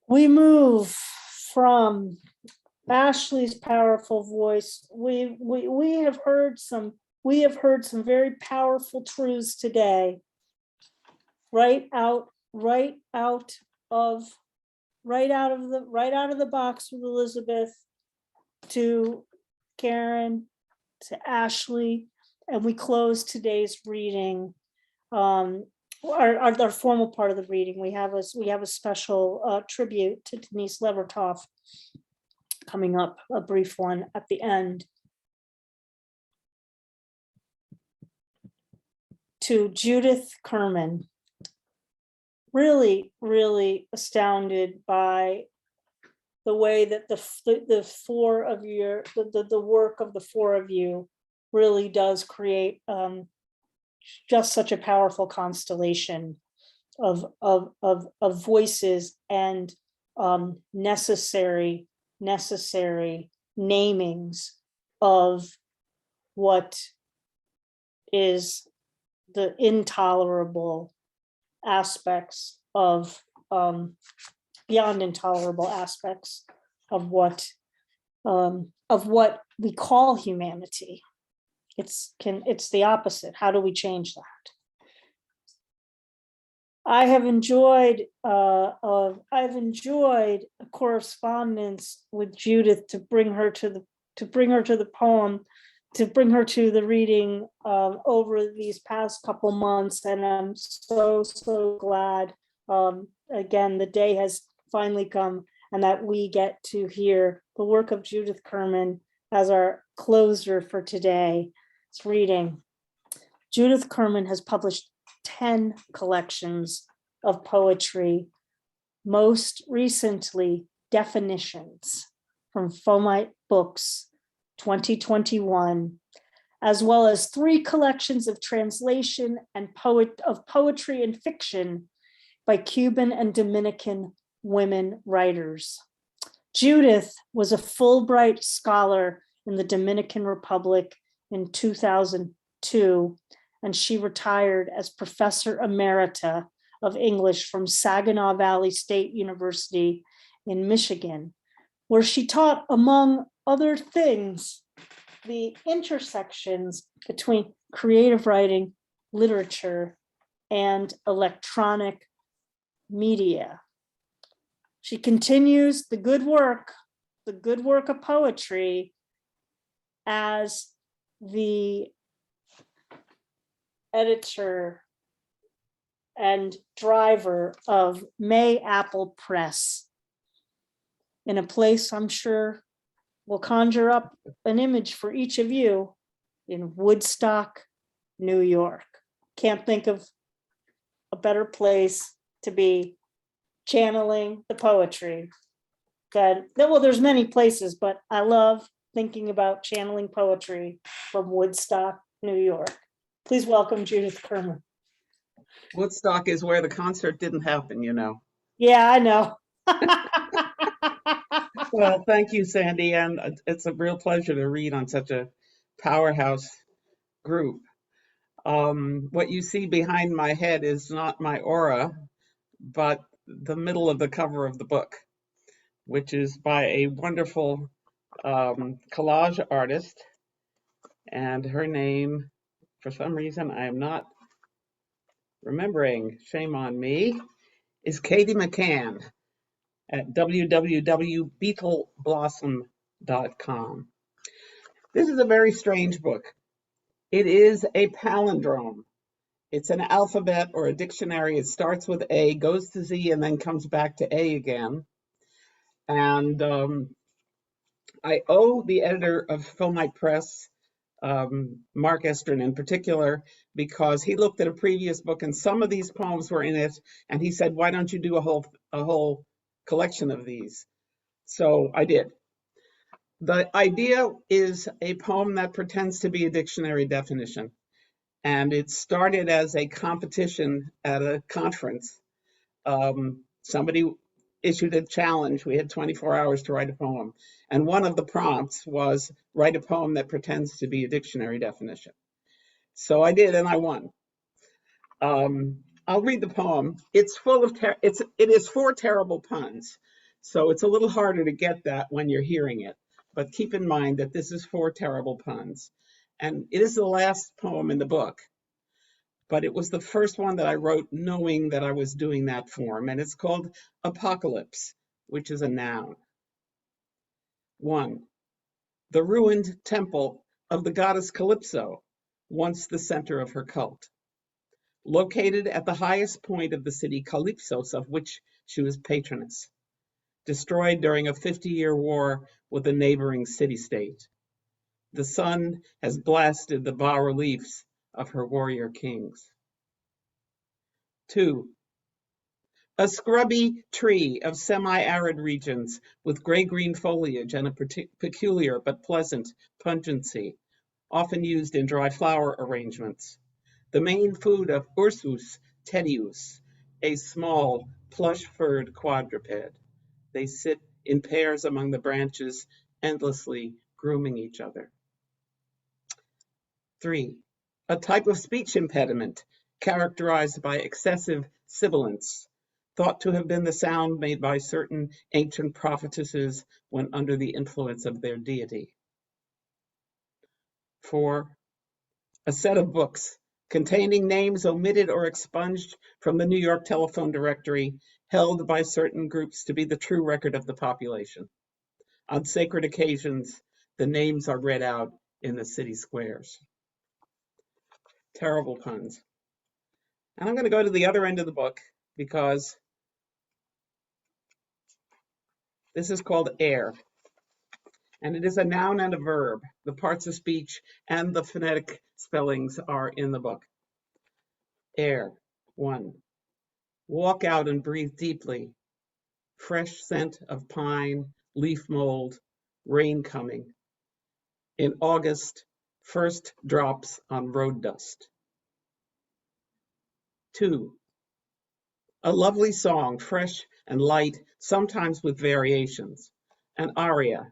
We move from Ashley's powerful voice. We have heard some very powerful truths today. Right out of the box with Elizabeth, to Karen, to Ashley, and we close today's reading. Our formal part of the reading, we have a special tribute to Denise Levertov coming up, a brief one at the end. To Judith Kerman, really astounded by the way that the four of you, the work of the four of you really does create just such a powerful constellation of voices and necessary namings of what is the intolerable aspects of beyond intolerable aspects of what we call humanity. It's the opposite. How do we change that? I've enjoyed a correspondence with Judith to bring her to the poem, to bring her to the reading over these past couple months, and I'm so glad. Again, the day has finally come, and that we get to hear the work of Judith Kerman as our closer for today's reading. Judith Kerman has published 10 collections of poetry, most recently Definitions from Fomite Books 2021, as well as 3 collections of translation and poetry and fiction by Cuban and Dominican women writers. Judith was a Fulbright scholar in the Dominican Republic in 2002, and she retired as Professor Emerita of English from Saginaw Valley State University in Michigan, where she taught, among other things, the intersections between creative writing, literature, and electronic media. She continues the good work of poetry as the editor and driver of May Apple Press, in a place I'm sure will conjure up an image for each of you in Woodstock, New York. Can't think of a better place to be channeling the poetry. Well, there's many places, but I love thinking about channeling poetry from Woodstock, New York. Please welcome Judith Kerman. Woodstock is where the concert didn't happen, you know. Yeah, I know. Well, thank you, Sandy, and it's a real pleasure to read on such a powerhouse group. What you see behind my head is not my aura, but the middle of the cover of the book, which is by a wonderful collage artist, and her name, for some reason, I am not remembering, shame on me, is Katie McCann at www.beetleblossom.com. This is a very strange book. It is a palindrome. It's an alphabet or a dictionary. It starts with A, goes to Z, and then comes back to A again. And I owe the editor of Fomite Press, Mark Estrin in particular, because he looked at a previous book and some of these poems were in it, and he said, why don't you do a whole collection of these? So I did. The idea is a poem that pretends to be a dictionary definition. And it started as a competition at a conference. Somebody issued a challenge. We had 24 hours to write a poem. And one of the prompts was write a poem that pretends to be a dictionary definition. So I did, and I won. I'll read the poem. It's full of, it is 4 terrible puns. So it's a little harder to get that when you're hearing it. But keep in mind that this is 4 terrible puns. And it is the last poem in the book. But it was the first one that I wrote knowing that I was doing that form. And it's called Apocalypse, which is a noun. 1. The ruined temple of the goddess Calypso, once the center of her cult. Located at the highest point of the city Calypsos, of which she was patroness. Destroyed during a 50-year war with a neighboring city-state. The sun has blasted the bas-reliefs of her warrior kings. 2. A scrubby tree of semi-arid regions with gray-green foliage and a peculiar but pleasant pungency, often used in dry flower arrangements. The main food of Ursus tedius, a small, plush-furred quadruped. They sit in pairs among the branches, endlessly grooming each other. 3. A type of speech impediment characterized by excessive sibilance, thought to have been the sound made by certain ancient prophetesses when under the influence of their deity. 4. A set of books containing names omitted or expunged from the New York telephone directory, held by certain groups to be the true record of the population. On sacred occasions, the names are read out in the city squares. Terrible puns. And I'm going to go to the other end of the book because this is called air. And it is a noun and a verb. The parts of speech and the phonetic spellings are in the book. Air. 1. Walk out and breathe deeply. Fresh scent of pine, leaf mold, rain coming. In August, first drops on road dust. 2. A lovely song, fresh and light, sometimes with variations. An aria.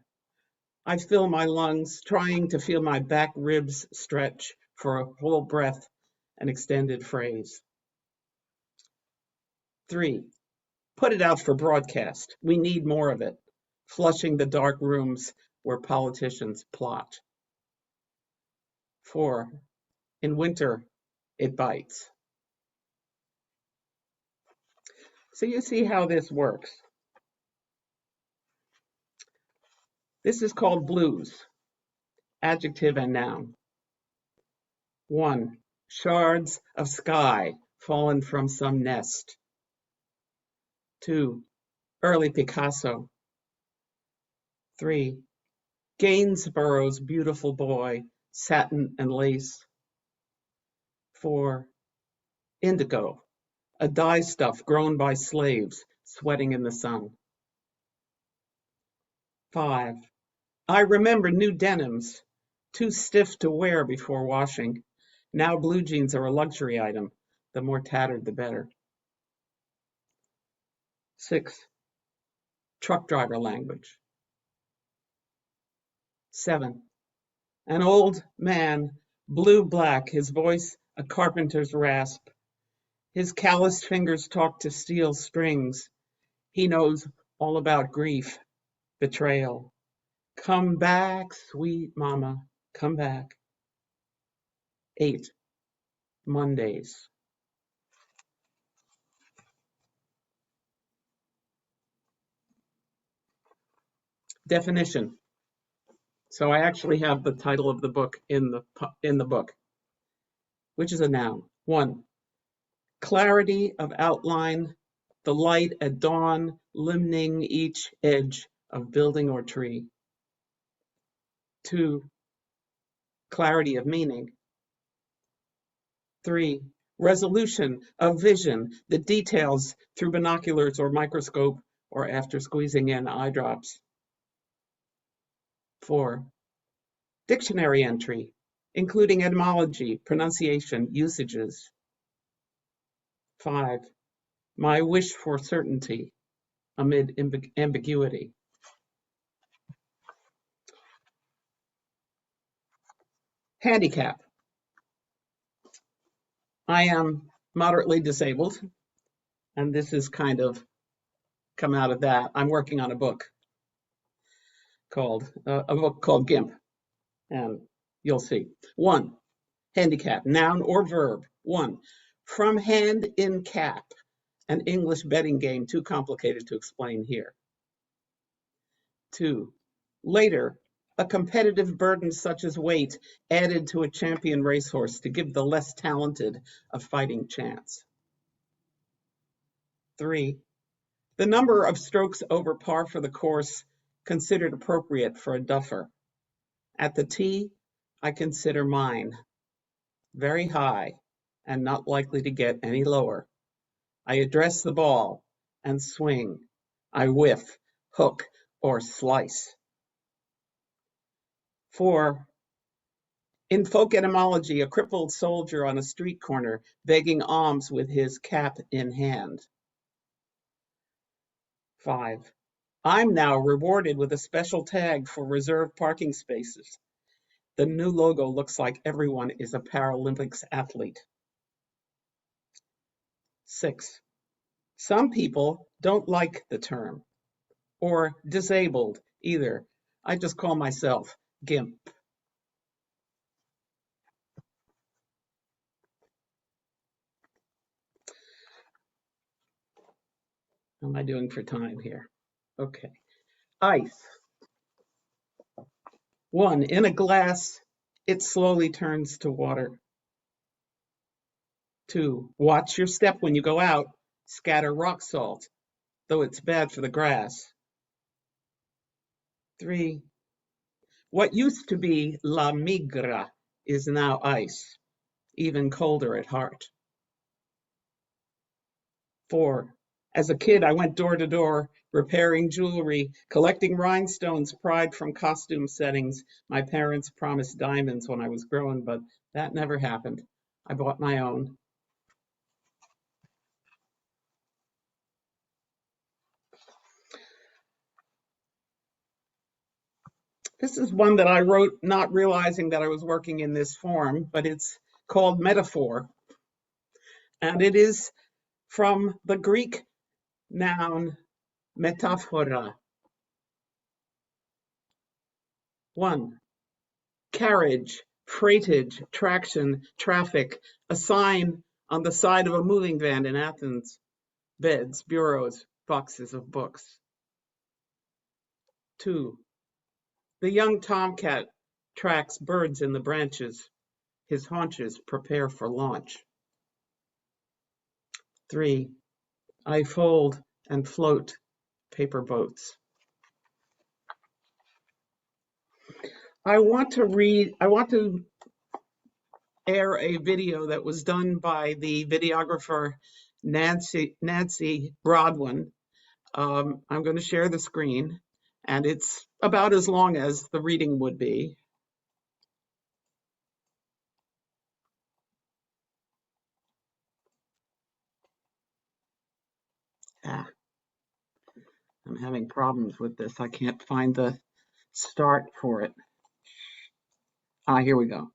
I fill my lungs, trying to feel my back ribs stretch for a whole breath, an extended phrase. 3. Put it out for broadcast. We need more of it. Flushing the dark rooms where politicians plot. 4. In winter, it bites. So you see how this works. This is called blues, adjective and noun. 1. Shards of sky fallen from some nest. 2. Early Picasso. 3. Gainsborough's beautiful boy, satin and lace. 4. Indigo, a dye stuff grown by slaves sweating in the sun. 5. I remember new denims, too stiff to wear before washing. Now blue jeans are a luxury item. The more tattered, the better. 6. Truck driver language. 7. An old man, blue-black, his voice a carpenter's rasp. His calloused fingers talk to steel strings. He knows all about grief, betrayal. Come back, sweet mama, come back. 8. Mondays. Definition. So I actually have the title of the book in the book, which is a noun. 1. Clarity of outline, the light at dawn, limning each edge of building or tree. 2. Clarity of meaning. 3. Resolution of vision, the details through binoculars or microscope or after squeezing in eye drops. 4. Dictionary entry, including etymology, pronunciation, usages. 5, my wish for certainty amid ambiguity. Handicap. I am moderately disabled, and this is kind of come out of that. I'm working on a book called GIMP, and you'll see. 1, handicap, noun or verb. 1, from hand in cap, an English betting game too complicated to explain here. 2, later, a competitive burden such as weight added to a champion racehorse to give the less talented a fighting chance. 3, the number of strokes over par for the course considered appropriate for a duffer. At the tee, I consider mine very high and not likely to get any lower. I address the ball and swing. I whiff, hook, or slice. 4, in folk etymology, a crippled soldier on a street corner begging alms with his cap in hand. 5, I'm now rewarded with a special tag for reserved parking spaces. The new logo looks like everyone is a Paralympics athlete. 6, some people don't like the term, or disabled either. I just call myself GIMP. How am I doing for time here? Okay. Ice. 1, in a glass, it slowly turns to water. 2, watch your step when you go out. Scatter rock salt, though it's bad for the grass. 3, what used to be la migra is now ice, even colder at heart. 4, as a kid, I went door to door, repairing jewelry, collecting rhinestones pried from costume settings. My parents promised diamonds when I was growing, but that never happened. I bought my own. This is one that I wrote not realizing that I was working in this form, but it's called Metaphor. And it is from the Greek noun metaphora. 1, carriage, freightage, traction, traffic, a sign on the side of a moving van in Athens, beds, bureaus, boxes of books. 2, the young tomcat tracks birds in the branches. His haunches prepare for launch. 3, I fold and float paper boats. I want to air a video that was done by the videographer Nancy Brodwin. I'm going to share the screen, and it's about as long as the reading would be. I'm having problems with this. I can't find the start for it. Here we go.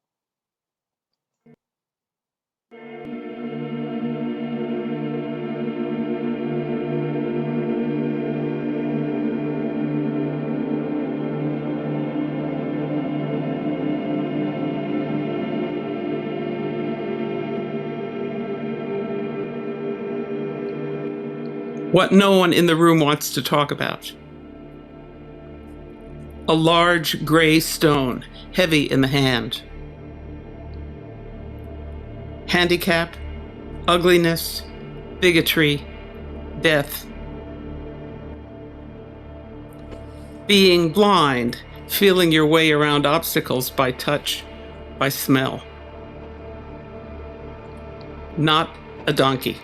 What no one in the room wants to talk about. A large gray stone, heavy in the hand. Handicap, ugliness, bigotry, death. Being blind, feeling your way around obstacles by touch, by smell. Not a donkey.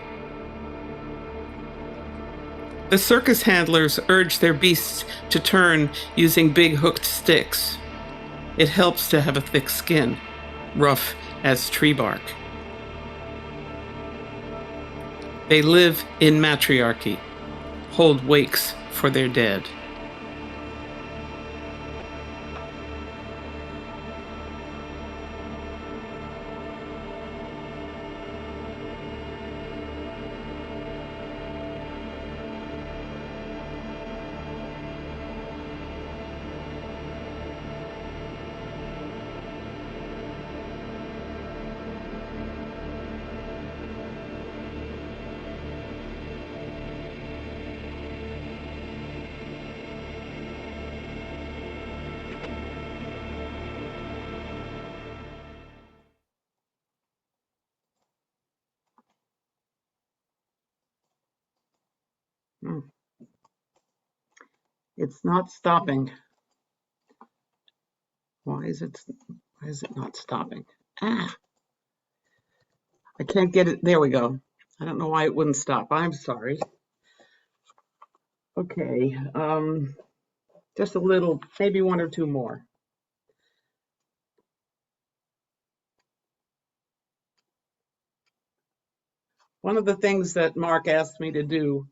The circus handlers urge their beasts to turn using big hooked sticks. It helps to have a thick skin. rough as tree bark. They live in matriarchy, hold wakes for their dead. It's not stopping. Why is it not stopping? I can't get it. There we go. I don't know why it wouldn't stop. I'm sorry. Okay, just a little, maybe one or two more. One of the things that Mark asked me to do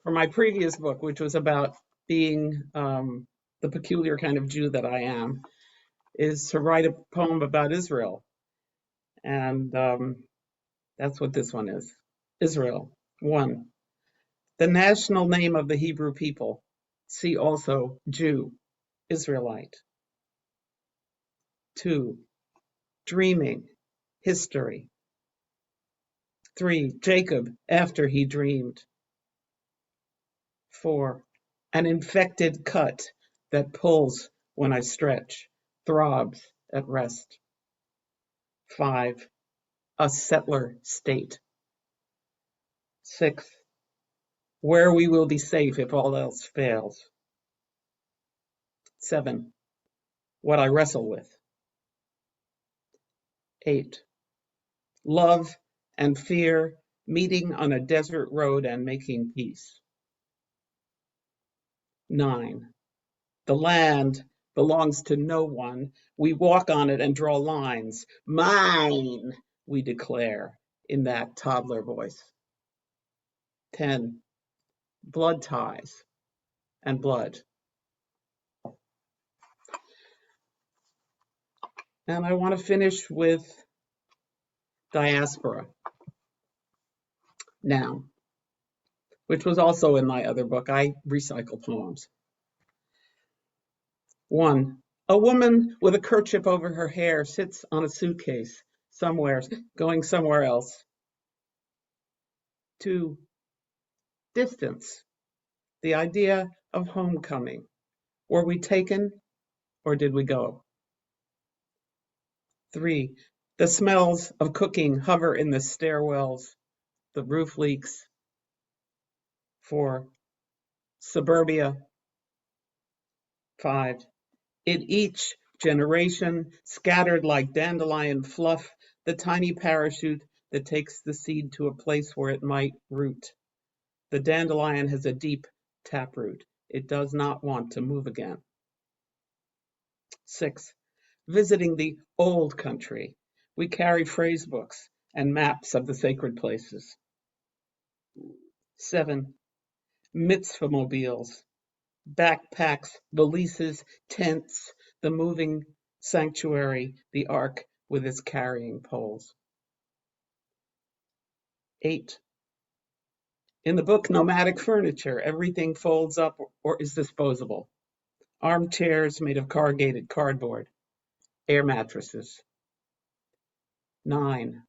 for my previous book, which was about being the peculiar kind of Jew that I am, is to write a poem about Israel. And that's what this one is. Israel. 1. The national name of the Hebrew people. See also Jew, Israelite. 2. Dreaming, history. 3. Jacob, after he dreamed. 4. An infected cut that pulls when I stretch, throbs at rest. 5. A settler state. 6. Where we will be safe if all else fails. 7. What I wrestle with. 8. Love and fear meeting on a desert road and making peace. 9. The land belongs to no one. We walk on it and draw lines. Mine, we declare in that toddler voice. 10. Blood ties and blood. And I want to finish with diaspora now, which was also in my other book. I recycle poems. 1. A woman with a kerchief over her hair sits on a suitcase somewhere, going somewhere else. 2. Distance, the idea of homecoming. Were we taken or did we go? 3. The smells of cooking hover in the stairwells, the roof leaks. 4. Suburbia. 5. In each generation, scattered like dandelion fluff, the tiny parachute that takes the seed to a place where it might root. The dandelion has a deep taproot. It does not want to move again. 6. Visiting the old country. We carry phrase books and maps of the sacred places. 7. Mitzvah mobiles, backpacks, valises, tents, the moving sanctuary, the ark with its carrying poles. 8. In the book Nomadic Furniture, everything folds up or is disposable. Armchairs made of corrugated cardboard, air mattresses. 9.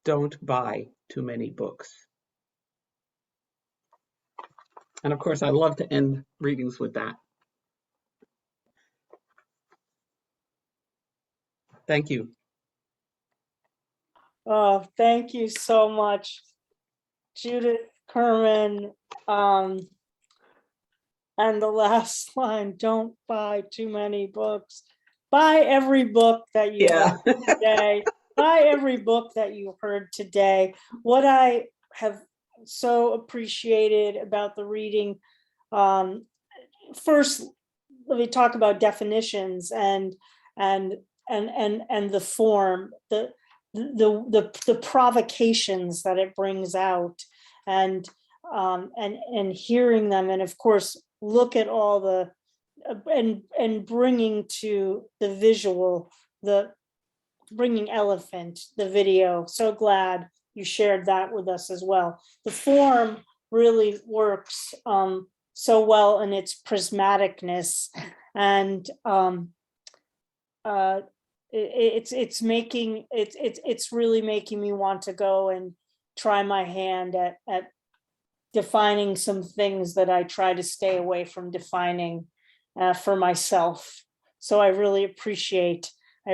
Don't buy too many books. And of course, I love to end readings with that. Thank you. Oh, thank you so much, Judith, Kerman. And the last line, don't buy too many books. Buy every book that you heard today. Buy every book that you heard today. What I have so appreciated about the reading, first, let me talk about definitions and and the form, the provocations that it brings out, and hearing them, and of course look at all the and bringing to the visual, bringing elephant, the video. So glad you shared that with us as well. The form really works so well in its prismaticness, and it's really making me want to go and try my hand at defining some things that I try to stay away from defining for myself. So I really appreciate the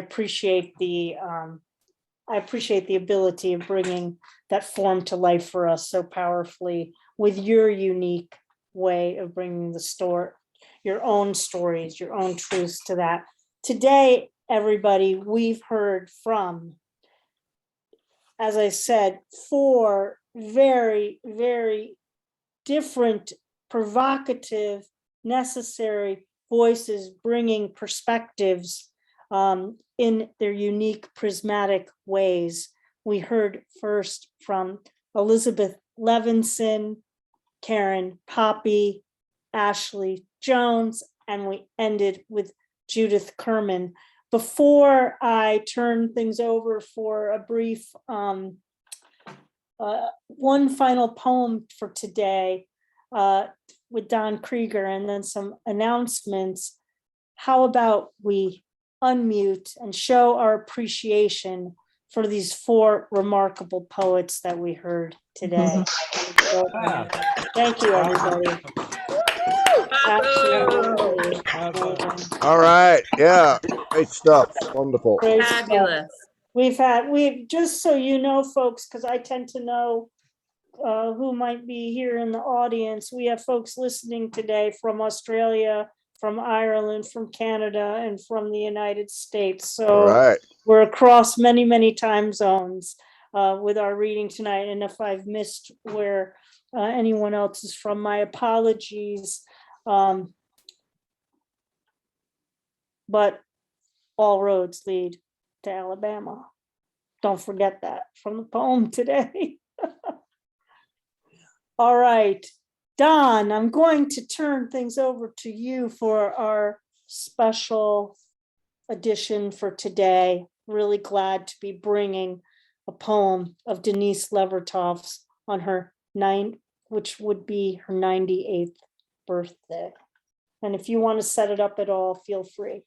ability of bringing that form to life for us so powerfully with your unique way of bringing the story, your own stories, your own truths to that. Today, everybody, we've heard from, as I said, 4 very, very different, provocative, necessary voices bringing perspectives in their unique prismatic ways. We heard first from Elizabeth Levinson, Karen Poppy, Ashley Jones, and we ended with Judith Kerman. Before I turn things over for a brief, one final poem for today with Don Krieger and then some announcements, how about we unmute and show our appreciation for these 4 remarkable poets that we heard today. Thank you, everybody. Absolutely. All right. Yeah. Great stuff. Wonderful. Great Fabulous. stuff. We've just so you know, folks, because I tend to know who might be here in the audience. We have folks listening today from Australia, from Ireland, from Canada, and from the United States. So we're across many, many time zones with our reading tonight. And if I've missed where anyone else is from, my apologies. But all roads lead to Alabama. Don't forget that from the poem today. All right, Don, I'm going to turn things over to you for our special edition for today. Really glad to be bringing a poem of Denise Levertov's on her which would be her 98th birthday. And if you want to set it up at all, feel free.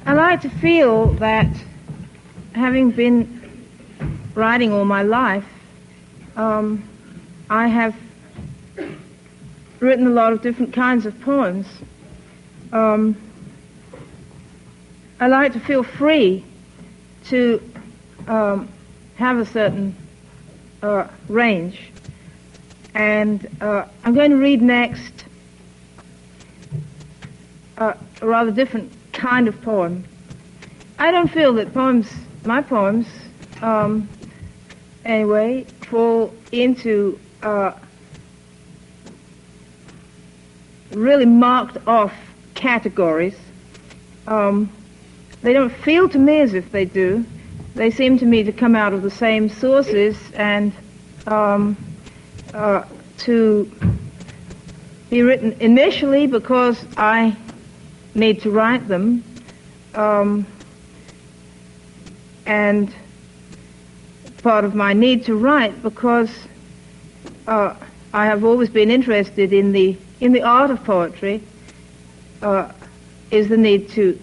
I like to feel that, having been writing all my life, I have written a lot of different kinds of poems. I like to feel free to have a certain range. And I'm going to read next a rather different kind of poem. I don't feel that my poems, anyway, fall into really marked off categories. They don't feel to me as if they do. They seem to me to come out of the same sources and to be written initially because I need to write them, and part of my need to write because I have always been interested in the art of poetry, is the need to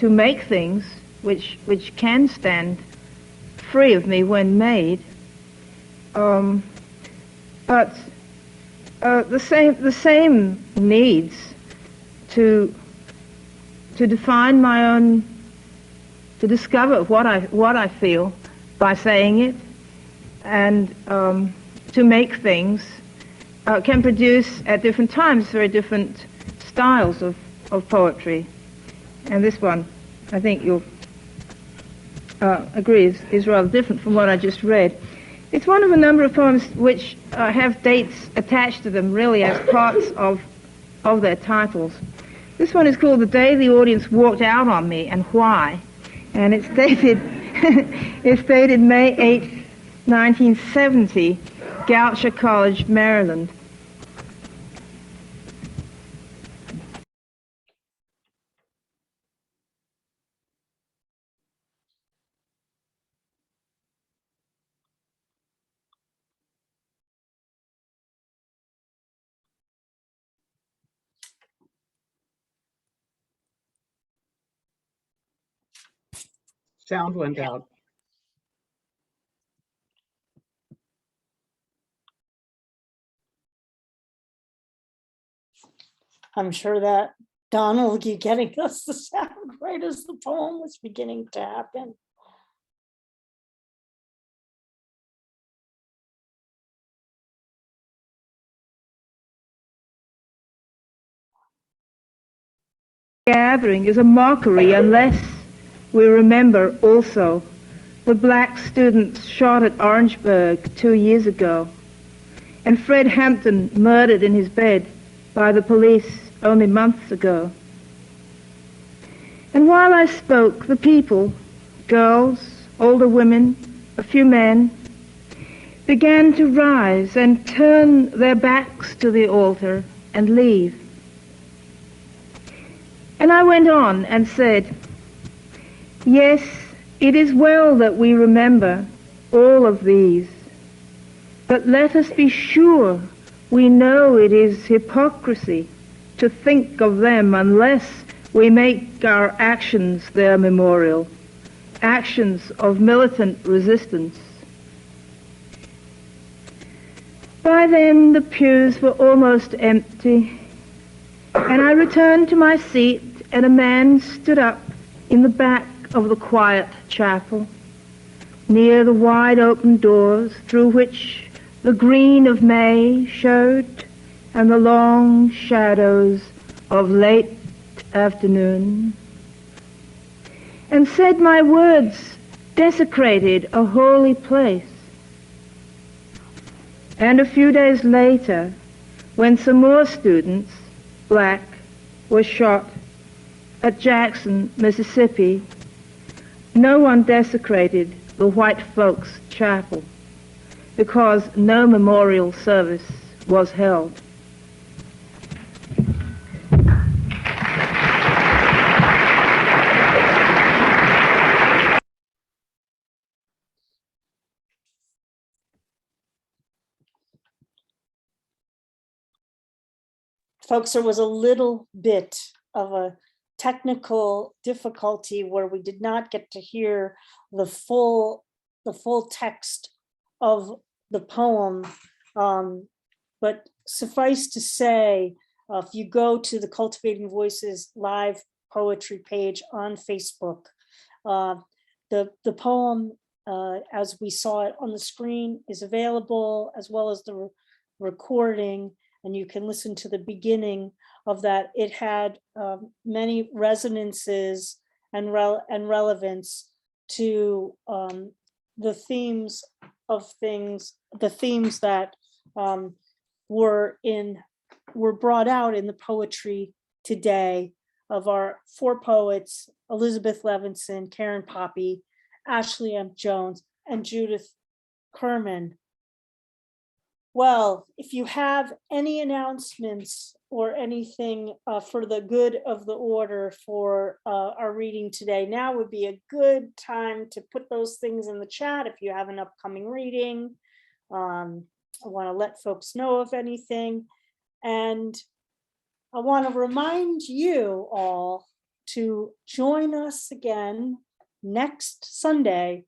make things which can stand free of me when made, but the same needs to define my own, to discover what I feel by saying it, and to make things can produce at different times very different styles of poetry. And this one, I think you'll agree, is rather different from what I just read. It's one of a number of poems which have dates attached to them, really, as parts of their titles. This one is called The Day the Audience Walked Out on Me and Why. And it's dated, it's dated May 8th, 1970, Goucher College, Maryland. Sound went out. I'm sure that Donna will be getting us the sound right as the poem was beginning to happen. Gathering is a mockery unless we remember also the black students shot at Orangeburg 2 years ago, and Fred Hampton murdered in his bed by the police only months ago. And while I spoke, the people, girls, older women, a few men, began to rise and turn their backs to the altar and leave. And I went on and said, yes, it is well that we remember all of these, but let us be sure we know it is hypocrisy to think of them unless we make our actions their memorial, actions of militant resistance. By then the pews were almost empty, and I returned to my seat, and a man stood up in the back of the quiet chapel, near the wide open doors through which the green of May showed and the long shadows of late afternoon, and said my words desecrated a holy place. And a few days later, when some more students, black, were shot at Jackson, Mississippi, no one desecrated the white folks' chapel because no memorial service was held. Folks, there was a little bit of a technical difficulty where we did not get to hear the full text of the poem. But suffice to say, if you go to the Cultivating Voices live poetry page on Facebook, the poem, as we saw it on the screen, is available, as well as the recording, and you can listen to the beginning of that. It had many resonances and relevance to the themes of things, the themes that were brought out in the poetry today of our four poets: Elizabeth Levinson, Karen Poppy, Ashley M. Jones, and Judith Kerman. Well, if you have any announcements or anything for the good of the order for our reading today, now would be a good time to put those things in the chat. If you have an upcoming reading, I want to let folks know of anything. And I want to remind you all to join us again next Sunday,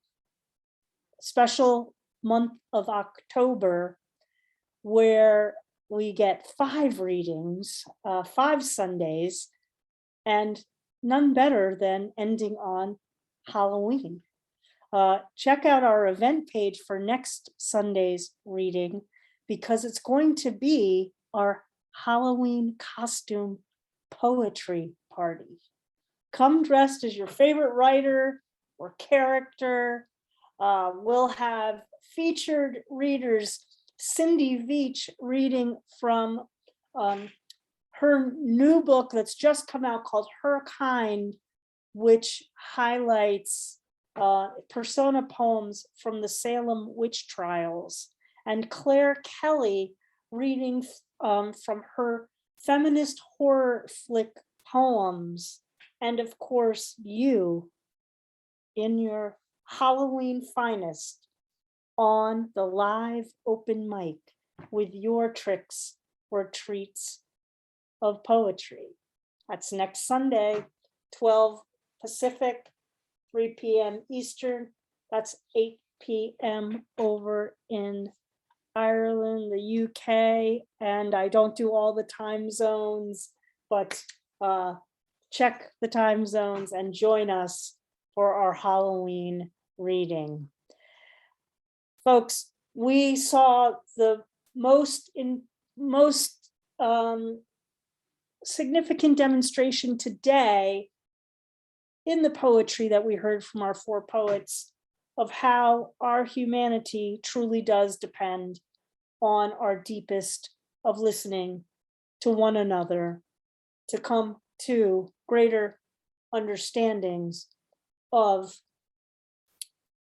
special month of October, where we get 5 readings, 5 Sundays, and none better than ending on Halloween. Check out our event page for next Sunday's reading, because it's going to be our Halloween costume poetry party. Come dressed as your favorite writer or character. We'll have featured readers, Cindy Veach reading from her new book that's just come out called Her Kind, which highlights persona poems from the Salem witch trials, and Claire Kelly reading from her feminist horror flick poems, and of course you in your Halloween finest on the live open mic with your tricks or treats of poetry. That's next Sunday, 12 Pacific, 3 p.m. Eastern. That's 8 p.m. over in Ireland, the UK, and I don't do all the time zones, but check the time zones and join us for our Halloween reading. Folks, we saw the most significant demonstration today in the poetry that we heard from our four poets of how our humanity truly does depend on our deepest of listening to one another to come to greater understandings of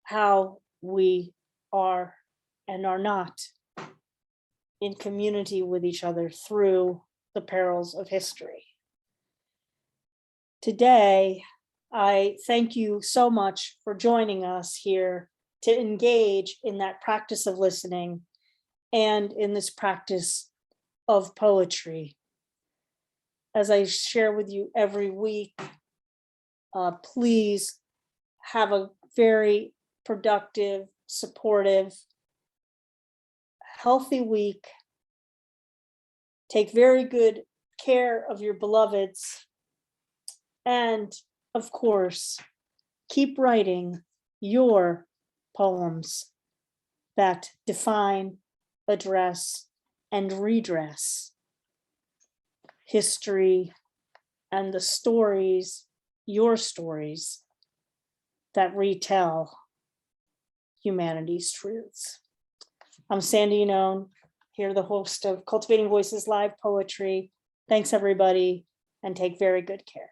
how we are and are not in community with each other through the perils of history. Today, I thank you so much for joining us here to engage in that practice of listening and in this practice of poetry. As I share with you every week, please have a very productive, supportive, healthy week. Take very good care of your beloveds. And of course, keep writing your poems that define, address, and redress history and the stories, your stories, that retell humanity's truths. I'm Sandy Yannone, here the host of Cultivating Voices Live Poetry. Thanks everybody, and take very good care.